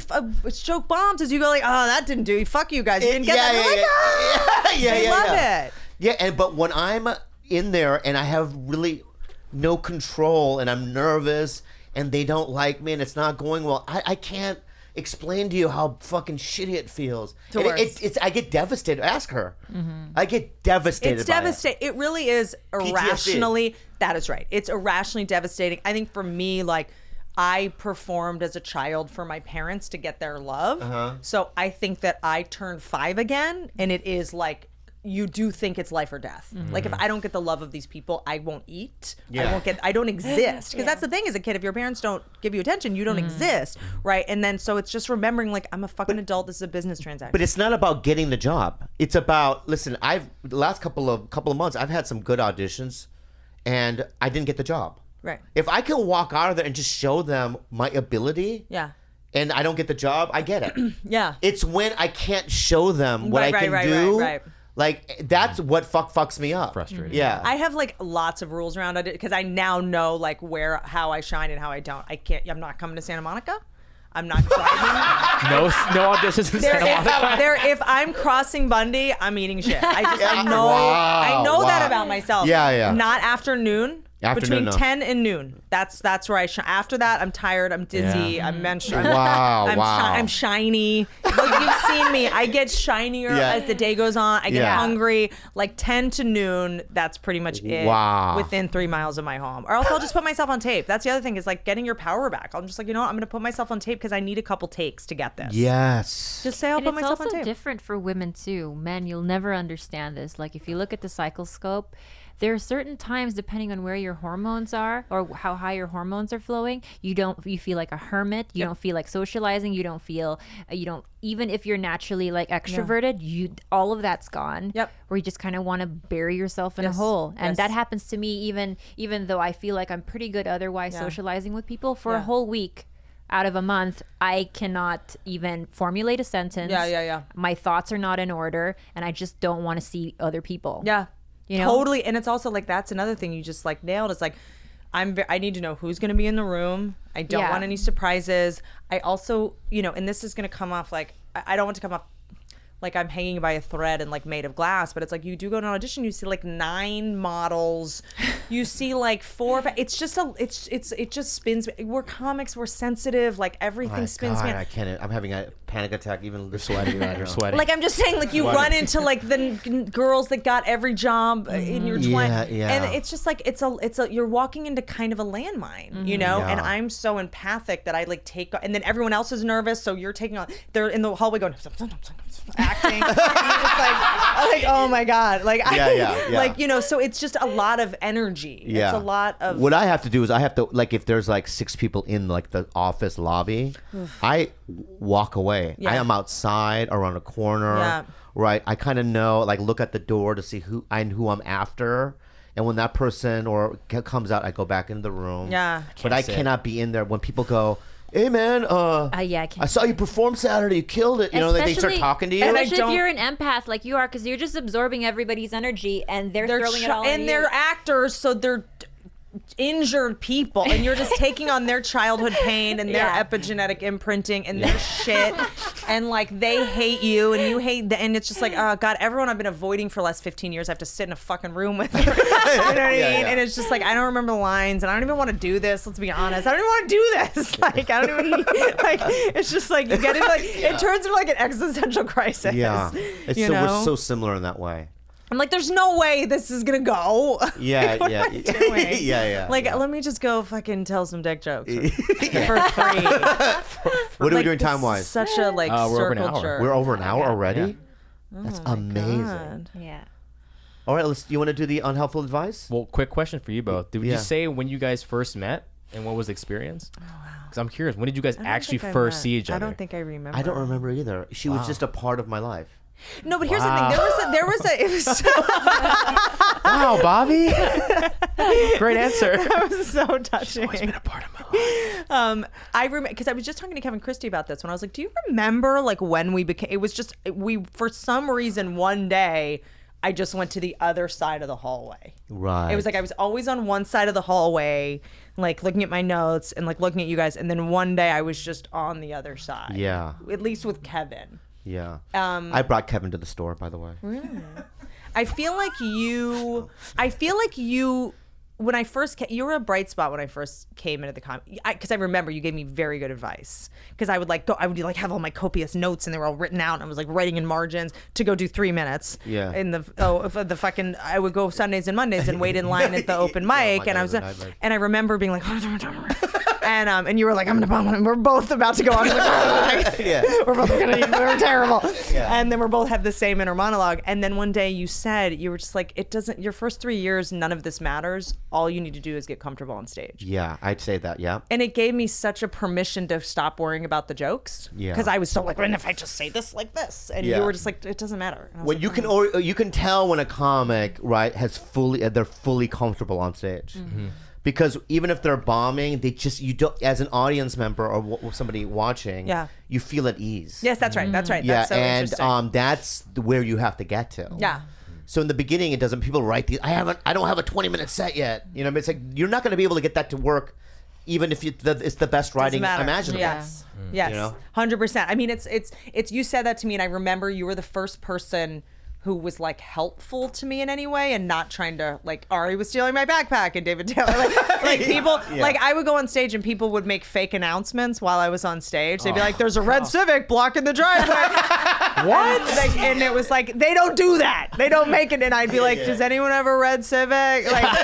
Speaker 5: stroke bombs is you go like, oh, that didn't do. Fuck you guys. You didn't get that. They love it.
Speaker 2: Yeah, but when I'm in there and I have really no control and I'm nervous and they don't like me and it's not going well, I can't explain to you how fucking shitty it feels. I get devastated. Ask her. I get devastated.
Speaker 5: It's devastating. It really is irrationally.
Speaker 2: PTSD.
Speaker 5: That is right. It's irrationally devastating. I think for me, like, I performed as a child for my parents to get their love. So I think that I turned 5 again, and it is like, you do think it's life or death. Like, if I don't get the love of these people, I won't eat.
Speaker 2: Yeah.
Speaker 5: I don't exist. Because that's the thing as a kid, if your parents don't give you attention, you don't exist, right? And then so it's just remembering, like, I'm a fucking adult. This is a business transaction.
Speaker 2: But it's not about getting the job. It's about, listen, the last couple of months, I've had some good auditions, and I didn't get the job.
Speaker 5: Right.
Speaker 2: If I can walk out of there and just show them my ability,
Speaker 5: Yeah.
Speaker 2: and I don't get the job, I get it.
Speaker 5: Yeah.
Speaker 2: It's when I can't show them what I can do.
Speaker 5: Right.
Speaker 2: Like, that's what fucks me up.
Speaker 3: Frustrating.
Speaker 2: Yeah.
Speaker 5: I have like lots of rules around it because I now know like how I shine and how I don't. I'm not coming to Santa Monica. I'm not driving.
Speaker 3: No auditions in Santa Monica.
Speaker 5: If I'm crossing Bundy, I'm eating shit. I know that about myself.
Speaker 2: Yeah.
Speaker 5: Not afternoon. Between
Speaker 2: No.
Speaker 5: 10 and noon. That's where I shine. After that, I'm tired. I'm dizzy. I'm menstrual.
Speaker 2: Wow.
Speaker 5: I'm shiny. Like, you've seen me. I get shinier as the day goes on. I get hungry. Like 10 to noon, that's pretty much it.
Speaker 2: Wow.
Speaker 5: Within 3 miles of my home. Or else I'll just put myself on tape. That's the other thing is like getting your power back. I'm just like, you know what? I'm going to put myself on tape because I need a couple takes to get this.
Speaker 2: Yes.
Speaker 5: Just say I'll
Speaker 4: And
Speaker 5: put
Speaker 4: it's
Speaker 5: myself on
Speaker 4: also
Speaker 5: tape.
Speaker 4: different for women too. Men, you'll never understand this. Like if you look at the cycloscope, there are certain times, depending on where your hormones are or how high your hormones are flowing, you feel like a hermit. You don't feel like socializing. You don't even if you're naturally like extroverted, all of that's gone.
Speaker 5: Yep.
Speaker 4: Where you just kind of want to bury yourself in a hole. And that happens to me even though I feel like I'm pretty good otherwise socializing with people for a whole week. Out of a month, I cannot even formulate a sentence.
Speaker 5: Yeah.
Speaker 4: My thoughts are not in order, and I just don't want to see other people.
Speaker 5: Yeah.
Speaker 4: You know?
Speaker 5: Totally. And it's also like, that's another thing you just like nailed. It's like, I need to know who's going to be in the room. I don't want any surprises. I also, and this is going to come off like, I don't want to come off like I'm hanging by a thread and like made of glass, but it's like you do go to an audition, you see like 9 models, you see like 4. It's just it just spins. We're comics, we're sensitive, like everything spins.
Speaker 2: God, I can't. I'm having a panic attack. Even sweating right now.
Speaker 3: Sweating.
Speaker 5: Like I'm just saying, like you run into like the girls that got every job in your 20s, and it's just like it's a you're walking into kind of a landmine,
Speaker 2: Yeah.
Speaker 5: And I'm so empathic that I like take, and then everyone else is nervous, so you're taking on. They're in the hallway going acting. And you're just like, oh my god, like like so it's just a lot of energy.
Speaker 2: Yeah.
Speaker 5: It's a lot of.
Speaker 2: What I have to do is I have to, like, if there's like 6 people in like the office lobby, I walk away.
Speaker 5: Yeah.
Speaker 2: I am outside around a corner.
Speaker 5: Yeah.
Speaker 2: Right. I kind of know, like, look at the door to see who I'm after. And when that person comes out, I go back into the room.
Speaker 5: Yeah.
Speaker 2: But I cannot be in there when people go, hey man, I saw you perform Saturday. You killed it. You know, they start talking to you.
Speaker 4: Especially if you're an empath like you are, because you're just absorbing everybody's energy, and they're throwing it all at you.
Speaker 5: And they're actors, so they're injured people, and you're just taking on their childhood pain and their epigenetic imprinting and their shit, and like they hate you and you hate and it's just like, oh god, everyone I've been avoiding for the last 15 years I have to sit in a fucking room with. You know what I mean? And it's just like, I don't remember the lines, and I don't even want to do this. Let's be honest, I don't even want to do this. Like, I don't even like. It's just like you get into like it turns into like an existential crisis.
Speaker 2: Yeah, we're so similar in that way.
Speaker 5: I'm like, there's no way this is gonna go.
Speaker 2: Yeah,
Speaker 5: Like, what am I doing?
Speaker 2: yeah.
Speaker 5: Like, let me just go fucking tell some dick jokes for free.
Speaker 2: What are we doing
Speaker 5: this
Speaker 2: time wise?
Speaker 5: is such a like
Speaker 3: we're over an
Speaker 5: circle
Speaker 3: hour.
Speaker 5: jerk.
Speaker 2: We're over an hour already.
Speaker 3: Yeah.
Speaker 2: That's
Speaker 5: Oh my
Speaker 2: amazing.
Speaker 5: God.
Speaker 4: Yeah.
Speaker 2: All right, you want to do the unhelpful advice?
Speaker 3: Well, quick question for you both. Did
Speaker 2: Yeah.
Speaker 3: you say when you guys first met and what was the experience? Oh, wow. Because I'm curious. When did you guys
Speaker 5: I don't
Speaker 3: actually
Speaker 5: think I
Speaker 3: first
Speaker 5: met.
Speaker 3: see each other?
Speaker 5: I don't think I remember.
Speaker 2: I don't remember either. She was just a part of my life.
Speaker 5: No, but here's the thing. There was a. It was so,
Speaker 3: Wow, Bobby. Great answer.
Speaker 5: that was so touching.
Speaker 3: Always been a part of my life.
Speaker 5: I remember because I was just talking to Kevin Christie about this when I was like, "Do you remember like when we became?" It was just we for some reason one day I just went to the other side of the hallway.
Speaker 2: Right.
Speaker 5: It was like I was always on one side of the hallway, like looking at my notes and like looking at you guys, and then one day I was just on the other side.
Speaker 2: Yeah.
Speaker 5: At least with Kevin.
Speaker 2: Yeah. I brought Kevin to the store, by the way.
Speaker 5: I feel like you. When I first came, you were a bright spot when I first came into the comedy. Because I remember you gave me very good advice. Because I would have all my copious notes and they were all written out, and I was like writing in margins to go do 3 minutes.
Speaker 2: Yeah.
Speaker 5: In the fucking, I would go Sundays and Mondays and wait in line at the open mic, and I was, and I remember being like, and you were like, I'm gonna bomb, and we're both about to go on. Like,
Speaker 2: Yeah.
Speaker 5: we're both we're terrible. Yeah. And then we're both have the same inner monologue. And then one day you said, you were just like, it doesn't, your first 3 years, none of this matters. All you need to do is get comfortable on stage.
Speaker 2: Yeah, I'd say that. Yeah.
Speaker 5: And it gave me such a permission to stop worrying about the jokes.
Speaker 2: Yeah.
Speaker 5: Because I was so like, what if I just say this like this? And
Speaker 2: Yeah.
Speaker 5: you were just like, it doesn't matter. And I was
Speaker 2: When
Speaker 5: like,
Speaker 2: you can tell when a comic, right, they're fully comfortable on stage.
Speaker 5: Mm-hmm.
Speaker 2: Because even if they're bombing, you don't, as an audience member or somebody watching,
Speaker 5: Yeah.
Speaker 2: you feel at ease.
Speaker 5: Yes, that's right. That's right.
Speaker 2: Yeah,
Speaker 5: That's so interesting.
Speaker 2: and that's where you have to get to.
Speaker 5: Yeah.
Speaker 2: So in the beginning, it doesn't. People write these. I don't have a 20-minute set yet. You know, it's like you're not going to be able to get that to work, even if it's the best writing imaginable.
Speaker 5: Yes. Yes.
Speaker 2: You know?
Speaker 5: 100%. I mean, it's. You said that to me, and I remember you were the first person who was like helpful to me in any way and not trying to like Ari was stealing my backpack and David Taylor like people like I would go on stage and people would make fake announcements while I was on stage. They'd be like, there's a red Civic blocking the driveway. What? And it was like, they don't do that. They don't make it. And I'd be like, does anyone have a red Civic? Like,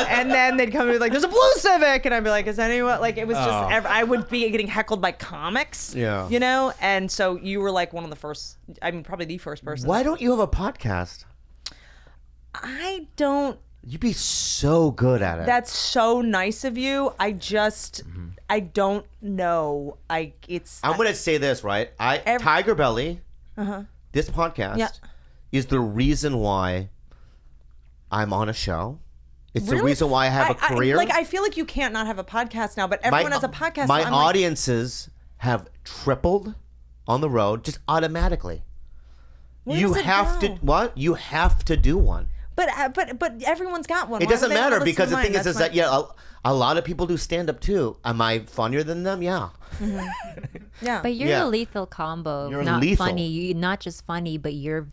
Speaker 5: and then they'd come to me like, there's a blue Civic. And I'd be like, is anyone, like, it was just, I would be getting heckled by comics, you know? And so you were like one of the first, I mean, probably the first person.
Speaker 2: Why don't you have a podcast?
Speaker 5: I don't.
Speaker 2: You'd be so good at it.
Speaker 5: That's so nice of you. I just, I don't know.
Speaker 2: I'm gonna say this, right? TigerBelly, this podcast is the reason why I'm on a show. It's the reason why I have a career.
Speaker 5: I feel like you can't not have a podcast now, but everyone has a podcast.
Speaker 2: My
Speaker 5: so
Speaker 2: audiences have tripled on the road just automatically. You have to You have to do one.
Speaker 5: But everyone's got one.
Speaker 2: It doesn't matter because the thing is that a lot of people do stand up too. Am I funnier than them? Yeah.
Speaker 5: Yeah.
Speaker 4: But you're a lethal combo.
Speaker 2: You're
Speaker 4: not
Speaker 2: lethal.
Speaker 4: funny. You're not just funny, but you're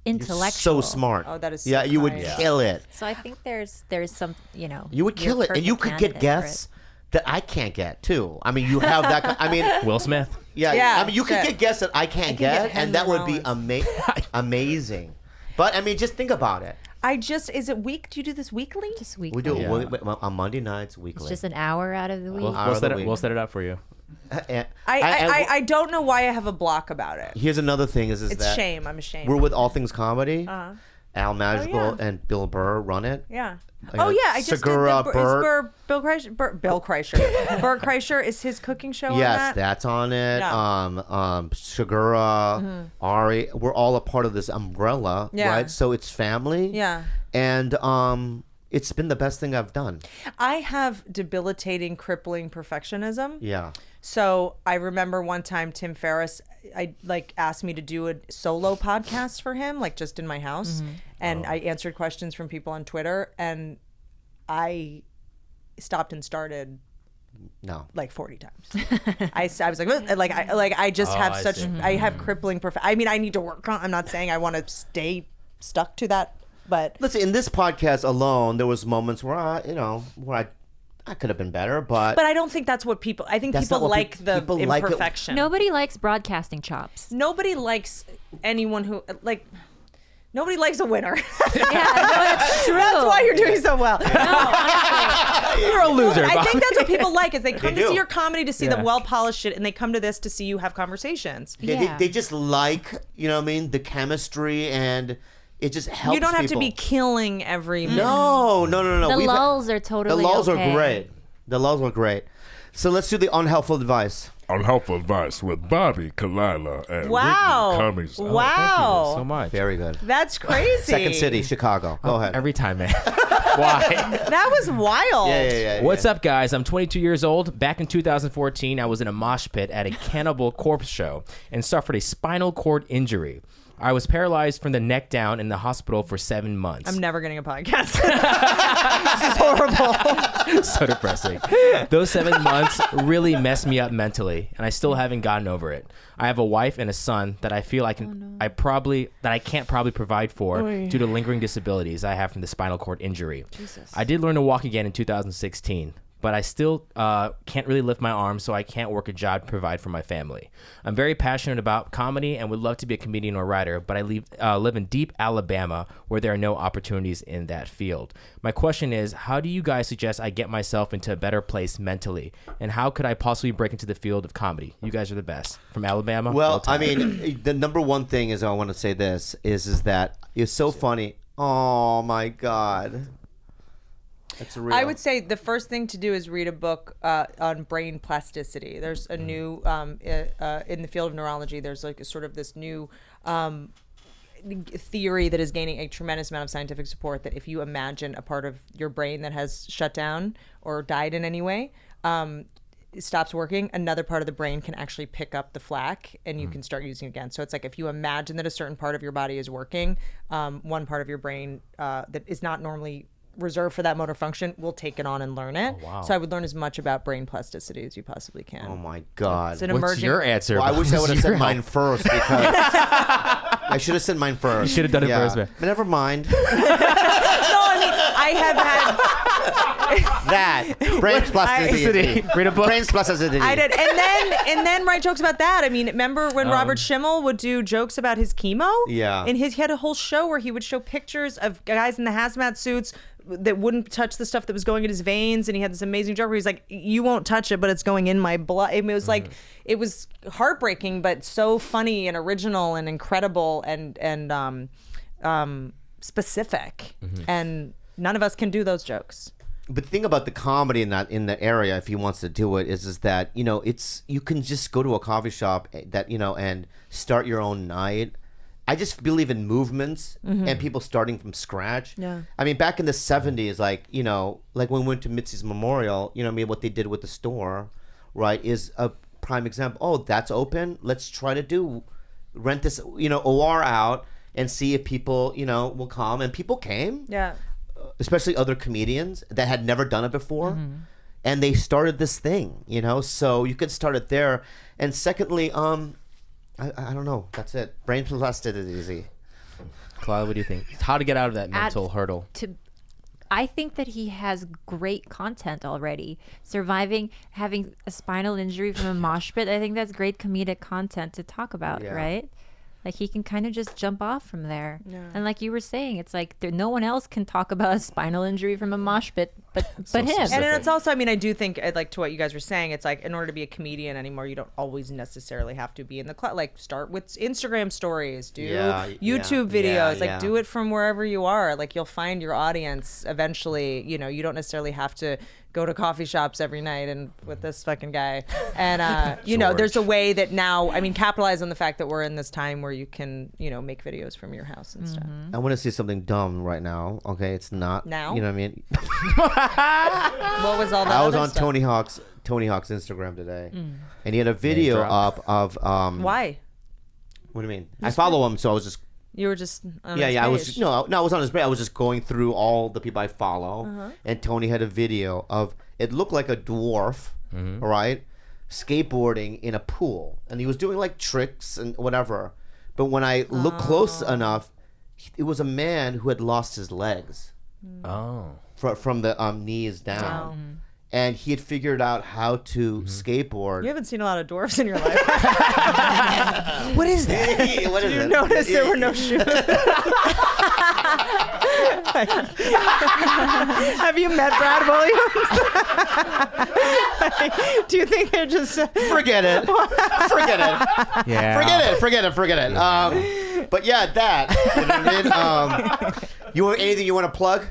Speaker 4: intellectual.
Speaker 2: So smart.
Speaker 5: Oh, that is
Speaker 2: yeah.
Speaker 5: so
Speaker 2: You would
Speaker 5: kind.
Speaker 2: kill it.
Speaker 4: So I think there's some, you know.
Speaker 2: You would kill it, and you could get guests that I can't get too. I mean, you have that. I mean,
Speaker 3: Will Smith.
Speaker 5: Yeah,
Speaker 2: I mean, you could get guests that I can't get, and that would be amazing. But I mean, just think about it.
Speaker 5: Is it week? Do you do this weekly?
Speaker 4: Just weekly.
Speaker 2: We do it on Monday nights weekly.
Speaker 4: It's just an hour out of the week.
Speaker 3: We'll set it up for you.
Speaker 5: I don't know why I have a block about it.
Speaker 2: Here's another thing: is
Speaker 5: It's
Speaker 2: that
Speaker 5: shame. I'm ashamed.
Speaker 2: we're with All Things Comedy. Al Madrigal
Speaker 5: yeah.
Speaker 2: and Bill Burr run it.
Speaker 5: Yeah.
Speaker 2: Oh
Speaker 5: yeah, I just
Speaker 2: Segura,
Speaker 5: did Bill Kreischer. Bert Kreischer is his cooking show.
Speaker 2: Yes,
Speaker 5: on that?
Speaker 2: that's on it.
Speaker 5: Yeah.
Speaker 2: Segura, Ari, we're all a part of this umbrella, right? So it's family.
Speaker 5: Yeah.
Speaker 2: And it's been the best thing I've done.
Speaker 5: I have debilitating, crippling perfectionism.
Speaker 2: Yeah.
Speaker 5: So I remember one time Tim Ferriss, asked me to do a solo podcast for him, like just in my house, and I answered questions from people on Twitter, and I stopped and started.
Speaker 2: No.
Speaker 5: Like 40 times. I was I just have such I have crippling I mean, I need to work on. I'm not saying I want to stay stuck to that, but
Speaker 2: listen, in this podcast alone, there was moments where I could have been better, but
Speaker 5: I don't think that's what people. I think people like the imperfection.
Speaker 4: Nobody likes broadcasting chops.
Speaker 5: Nobody likes anyone who like. Nobody likes a winner.
Speaker 4: Yeah, no, that's true.
Speaker 5: That's why you're doing so well.
Speaker 3: You're a loser.
Speaker 5: I think that's what people like is they come to
Speaker 2: do.
Speaker 5: see your comedy to see the well-polished shit, and they come to this to see you have conversations.
Speaker 2: they just like, you know what I mean, the chemistry, and it just helps.
Speaker 5: You don't have
Speaker 2: people.
Speaker 5: to be killing every minute.
Speaker 2: No.
Speaker 4: The
Speaker 2: We've
Speaker 4: lulls are totally
Speaker 2: The lulls
Speaker 4: okay.
Speaker 2: are great. The lulls are great. So let's do the unhelpful advice.
Speaker 7: Unhelpful advice with Bobby, Khalyla, and
Speaker 5: Wow.
Speaker 7: Whitney Cummings.
Speaker 5: Wow.
Speaker 3: Thank you so much.
Speaker 2: Very good.
Speaker 5: That's crazy.
Speaker 2: Second city, Chicago. Go ahead.
Speaker 3: Every time, man. Why?
Speaker 5: That was wild.
Speaker 2: Yeah.
Speaker 3: What's up, guys? I'm 22 years old. Back in 2014, I was in a mosh pit at a Cannibal Corpse show and suffered a spinal cord injury. I was paralyzed from the neck down in the hospital for 7 months.
Speaker 5: I'm never getting a podcast. This is horrible.
Speaker 3: So depressing. Those 7 months really messed me up mentally, and I still haven't gotten over it. I have a wife and a son that I feel I can't probably provide for due to lingering disabilities I have from the spinal cord injury. Jesus. I did learn to walk again in 2016. But I still can't really lift my arms, so I can't work a job to provide for my family. I'm very passionate about comedy and would love to be a comedian or writer, but I live in deep Alabama where there are no opportunities in that field. My question is, how do you guys suggest I get myself into a better place mentally? And how could I possibly break into the field of comedy? You guys are the best. From Alabama?
Speaker 2: Well, I mean, the number one thing is I want to say this is that it's so funny. Oh, my God. That's real.
Speaker 5: I would say the first thing to do is read a book on brain plasticity. There's a new in the field of neurology. There's like a sort of this new theory that is gaining a tremendous amount of scientific support. That if you imagine a part of your brain that has shut down or died in any way, it stops working, another part of the brain can actually pick up the flack, and you can start using it again. So it's like if you imagine that a certain part of your body is working, one part of your brain that is not normally reserved for that motor function will take it on and learn it.
Speaker 3: Oh, wow.
Speaker 5: So I would learn as much about brain plasticity as you possibly can.
Speaker 2: Oh my God.
Speaker 5: It's an
Speaker 3: What's
Speaker 5: emerging.
Speaker 3: your answer?
Speaker 2: Well, I wish I would have said
Speaker 3: Your
Speaker 2: mine
Speaker 3: help.
Speaker 2: first because I should have said mine first.
Speaker 3: You should have done it first, man.
Speaker 2: But never mind.
Speaker 5: No, I mean I have had.
Speaker 2: That. Brain plasticity.
Speaker 3: Read a book.
Speaker 2: Brain plasticity.
Speaker 5: I did, and then write jokes about that. I mean, remember when Robert Schimmel would do jokes about his chemo?
Speaker 2: Yeah.
Speaker 5: And he had a whole show where he would show pictures of guys in the hazmat suits that wouldn't touch the stuff that was going in his veins, and he had this amazing joke where he's like, "You won't touch it, but it's going in my blood." It was like, it was heartbreaking, but so funny and original and incredible and specific. And none of us can do those jokes.
Speaker 2: But the thing about the comedy in the area, if he wants to do it, is that you can just go to a coffee shop that and start your own night. I just believe in movements and people starting from scratch.
Speaker 5: Yeah.
Speaker 2: I mean, back in the 70s, like when we went to Mitzi's Memorial, what they did with the store, right, is a prime example. Oh, that's open. Let's try to rent this, OR out and see if people, will come. And people came.
Speaker 5: Yeah.
Speaker 2: Especially other comedians that had never done it before. And they started this thing, so you could start it there. And secondly, I don't know. That's it. Brain plasticity.
Speaker 3: Khalyla, what do you think? How to get out of that mental hurdle?
Speaker 4: I think that he has great content already. Surviving, having a spinal injury from a mosh pit, I think that's great comedic content to talk about, right? Like he can kind of just jump off from there. Yeah. And like you were saying, it's like no one else can talk about a spinal injury from a mosh pit but him.
Speaker 5: And it's also, I mean, I do think, like to what you guys were saying, it's like in order to be a comedian anymore, you don't always necessarily have to be in the club. Like start with Instagram stories, do YouTube videos, do it from wherever you are. Like you'll find your audience eventually. You don't necessarily have to go to coffee shops every night and with this fucking guy. And there's a way that now, I mean, capitalize on the fact that we're in this time where you can, make videos from your house and stuff.
Speaker 2: I want to say something dumb right now. Okay, it's not
Speaker 5: now.
Speaker 2: You know what I mean?
Speaker 5: What was all that?
Speaker 2: I was on
Speaker 5: stuff?
Speaker 2: Tony Hawk's Instagram today, and he had a video up of
Speaker 5: Why?
Speaker 2: What do you mean? I follow him, so I was just.
Speaker 5: You were just on his
Speaker 2: I
Speaker 5: page.
Speaker 2: was I was on his page. I was just going through all the people I follow, and Tony had a video of it looked like a dwarf, all right, skateboarding in a pool, and he was doing like tricks and whatever. But when I looked close enough, it was a man who had lost his legs.
Speaker 3: Oh.
Speaker 2: From the knees down. And he had figured out how to skateboard.
Speaker 5: You haven't seen a lot of dwarfs in your life.
Speaker 2: What is that? What is
Speaker 5: Did you
Speaker 2: it?
Speaker 5: notice there were no shoes? Have you met Brad Williams? Do you think they're just...
Speaker 2: Forget it. Forget it.
Speaker 3: Yeah.
Speaker 2: Forget it. But yeah, that. You know what I mean? Anything you want to plug?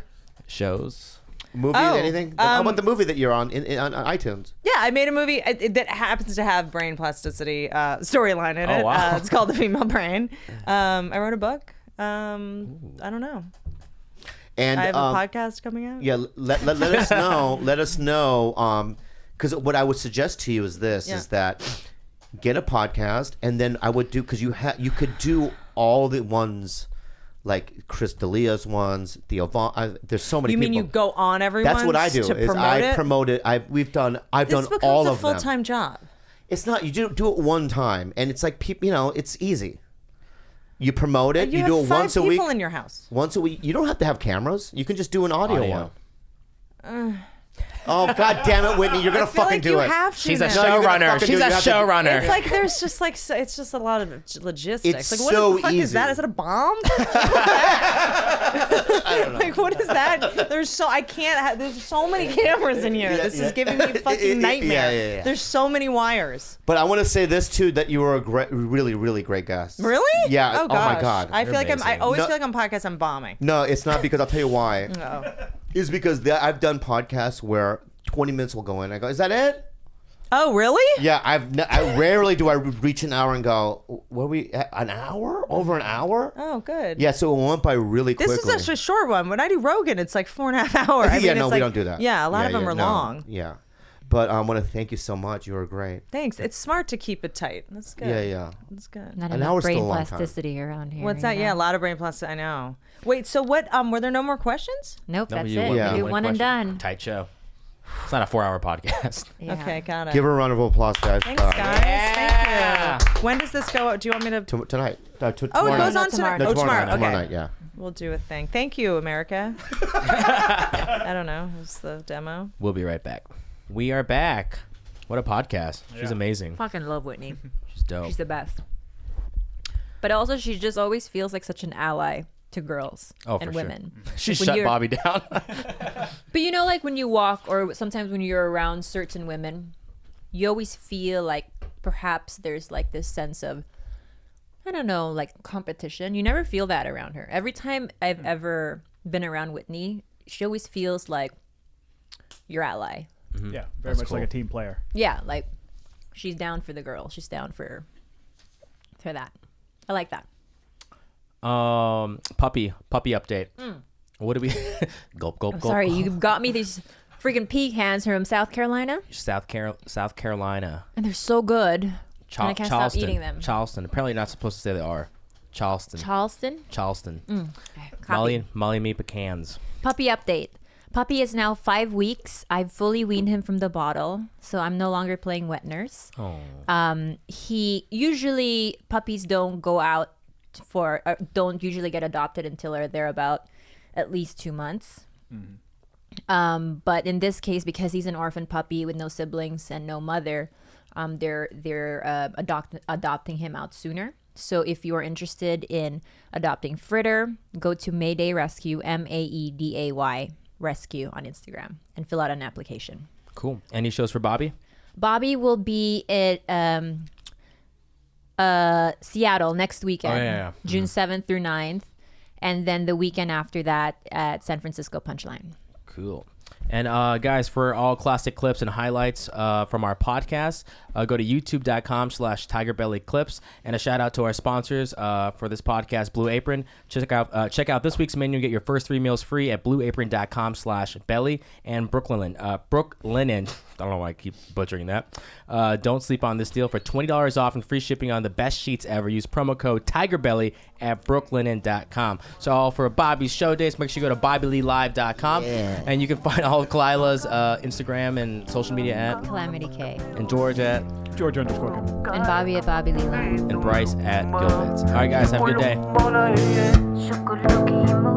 Speaker 3: Shows.
Speaker 2: Movie, anything? How about the movie that you're on on iTunes?
Speaker 5: Yeah, I made a movie that happens to have brain plasticity storyline in it.
Speaker 3: Wow.
Speaker 5: It's called The Female Brain. I wrote a book. I don't know.
Speaker 2: And
Speaker 5: I have a podcast coming out.
Speaker 2: Yeah, let us know. Let us know. Because what I would suggest to you is this: is that get a podcast, and then I would do because you could do all the ones. Like Chris D'Elia's ones, Theo Vaughn. There's so many.
Speaker 5: You mean
Speaker 2: people.
Speaker 5: you go on everyone's?
Speaker 2: That's what I do.
Speaker 5: To
Speaker 2: Is
Speaker 5: promote
Speaker 2: I
Speaker 5: it?
Speaker 2: promote it. I've done all of them.
Speaker 5: This becomes a full-time job.
Speaker 2: It's not. You do it one time, and it's like people. It's easy. You promote it. You do it once a week.
Speaker 5: 5 people in your house.
Speaker 2: Once a week. You don't have to have cameras. You can just do an audio one. Oh God damn it, Whitney! You're gonna fucking do it.
Speaker 5: Have to
Speaker 3: She's a
Speaker 5: now.
Speaker 3: showrunner. She's a showrunner.
Speaker 5: It's like there's just like it's just a lot of logistics.
Speaker 2: It's
Speaker 5: like what
Speaker 2: so
Speaker 5: the fuck
Speaker 2: easy.
Speaker 5: is that? Is it a bomb?
Speaker 2: I don't know.
Speaker 5: Like what is that? There's so many cameras in here. This is giving me a fucking nightmare.
Speaker 2: Yeah.
Speaker 5: There's so many wires.
Speaker 2: But I want to say this too: that you were a really, really great guest.
Speaker 5: Really?
Speaker 2: Yeah.
Speaker 5: Oh gosh.
Speaker 2: My God.
Speaker 5: I feel like I
Speaker 3: amazing.
Speaker 5: always feel like on podcasts I'm bombing.
Speaker 2: No, it's not because I'll tell you why.
Speaker 5: Oh.
Speaker 2: It's because I've done podcasts where 20 minutes will go in. I go, is that it?
Speaker 5: Oh really?
Speaker 2: Yeah, I rarely do I reach an hour and go, what are we at? An hour? Over an hour?
Speaker 5: Oh good.
Speaker 2: Yeah, so it went by really quickly.
Speaker 5: This is actually a short one. When I do Rogan, it's like 4.5 hours.
Speaker 2: Yeah,
Speaker 5: it's
Speaker 2: we
Speaker 5: like,
Speaker 2: don't do that.
Speaker 5: Yeah, a lot of them are
Speaker 2: no.
Speaker 5: long.
Speaker 2: Yeah. But I want to thank you so much. You were great.
Speaker 5: Thanks. It's smart to keep it tight. That's good.
Speaker 2: Yeah.
Speaker 5: That's good.
Speaker 4: Not
Speaker 2: An
Speaker 4: enough
Speaker 2: hour's still
Speaker 4: brain
Speaker 2: a long time.
Speaker 4: plasticity around here.
Speaker 5: What's that?
Speaker 4: you
Speaker 5: Yeah, a
Speaker 4: know?
Speaker 5: lot of brain plasticity. I know. Wait, so what? Were there no more questions?
Speaker 4: Nope,
Speaker 3: No,
Speaker 4: that's
Speaker 3: you
Speaker 4: it.
Speaker 3: win-
Speaker 2: Yeah.
Speaker 4: We do
Speaker 3: win
Speaker 4: one and
Speaker 3: question.
Speaker 4: done.
Speaker 3: Tight show. It's not a 4-hour podcast.
Speaker 4: Yeah.
Speaker 5: Okay, got it.
Speaker 2: Give her a round of applause, guys.
Speaker 5: Thanks, guys. Thank you. When does this go out? Do you want me to?
Speaker 2: Tonight.
Speaker 5: Oh, it
Speaker 2: tomorrow
Speaker 5: goes
Speaker 2: night.
Speaker 5: on tonight.
Speaker 2: No,
Speaker 5: Oh,
Speaker 2: tomorrow
Speaker 5: tomorrow.
Speaker 2: night.
Speaker 5: Okay.
Speaker 2: Tomorrow night, yeah.
Speaker 5: We'll do a thing. Thank you, America. I don't know. It was the demo.
Speaker 3: We'll be right back. We are back. What a podcast. She's
Speaker 6: Yeah.
Speaker 3: amazing.
Speaker 4: Fucking love Whitney.
Speaker 3: She's dope.
Speaker 4: She's the best. But also, she just always feels like such an ally to girls
Speaker 3: Oh,
Speaker 4: and
Speaker 3: for sure.
Speaker 4: women.
Speaker 3: She
Speaker 4: When
Speaker 3: shut
Speaker 4: you're-
Speaker 3: Bobby down.
Speaker 4: But you know, like when you walk or sometimes when you're around certain women, you always feel like perhaps there's like this sense of, I don't know, like competition. You never feel that around her. Every time I've ever been around Whitney, she always feels like your ally.
Speaker 6: Yeah, very
Speaker 3: That's
Speaker 6: much like
Speaker 3: cool.
Speaker 6: a team player.
Speaker 4: Yeah, like she's down for the girl. She's down for that. I like that.
Speaker 3: Puppy update. What do we gulp gulp
Speaker 4: I'm
Speaker 3: gulp?
Speaker 4: sorry, you got me these freaking pecans from South Carolina,
Speaker 3: South Carolina.
Speaker 4: and they're so good. And I can't stop
Speaker 3: Charleston.
Speaker 4: eating them.
Speaker 3: Charleston. Apparently, not supposed to say they are. Charleston.
Speaker 4: Charleston.
Speaker 3: Charleston.
Speaker 4: Okay,
Speaker 3: Molly
Speaker 4: copy.
Speaker 3: me pecans.
Speaker 4: Puppy update. Puppy is now 5 weeks. I've fully weaned him from the bottle, so I'm no longer playing wet nurse.
Speaker 3: Oh.
Speaker 4: He usually puppies don't go out for don't usually get adopted until they're about at least 2 months. But in this case, because he's an orphan puppy with no siblings and no mother, they're adopting him out sooner. So if you are interested in adopting Fritter, go to Mayday Rescue, Maeday Rescue on Instagram and fill out an application.
Speaker 3: Cool. Any shows for Bobby?
Speaker 4: Bobby will be at Seattle next weekend,
Speaker 3: yeah.
Speaker 4: June 7th through 9th, and then the weekend after that at San Francisco Punchline.
Speaker 3: Cool. And guys, for all classic clips and highlights from our podcast, go to youtube.com/TigerBelly Clips. And a shout out to our sponsors for this podcast, Blue Apron. Check out this week's menu and get your first 3 meals free at blueapron.com/belly. And Brooklinen. I don't know why I keep butchering that. Don't sleep on this deal for $20 off and free shipping on the best sheets ever. Use promo code TigerBelly at brooklinen.com. So all for Bobby's show dates, make sure you go to BobbyLeeLive.com.
Speaker 2: Yeah.
Speaker 3: And you can find all of Khalyla's Instagram and social media at,
Speaker 4: Calamity K.
Speaker 3: and George at,
Speaker 6: George_Kim.
Speaker 4: And Bobby at Bobby Lee Live.
Speaker 3: and Bryce at Gilbert. All right, guys, have a good day.
Speaker 1: Bola, yeah.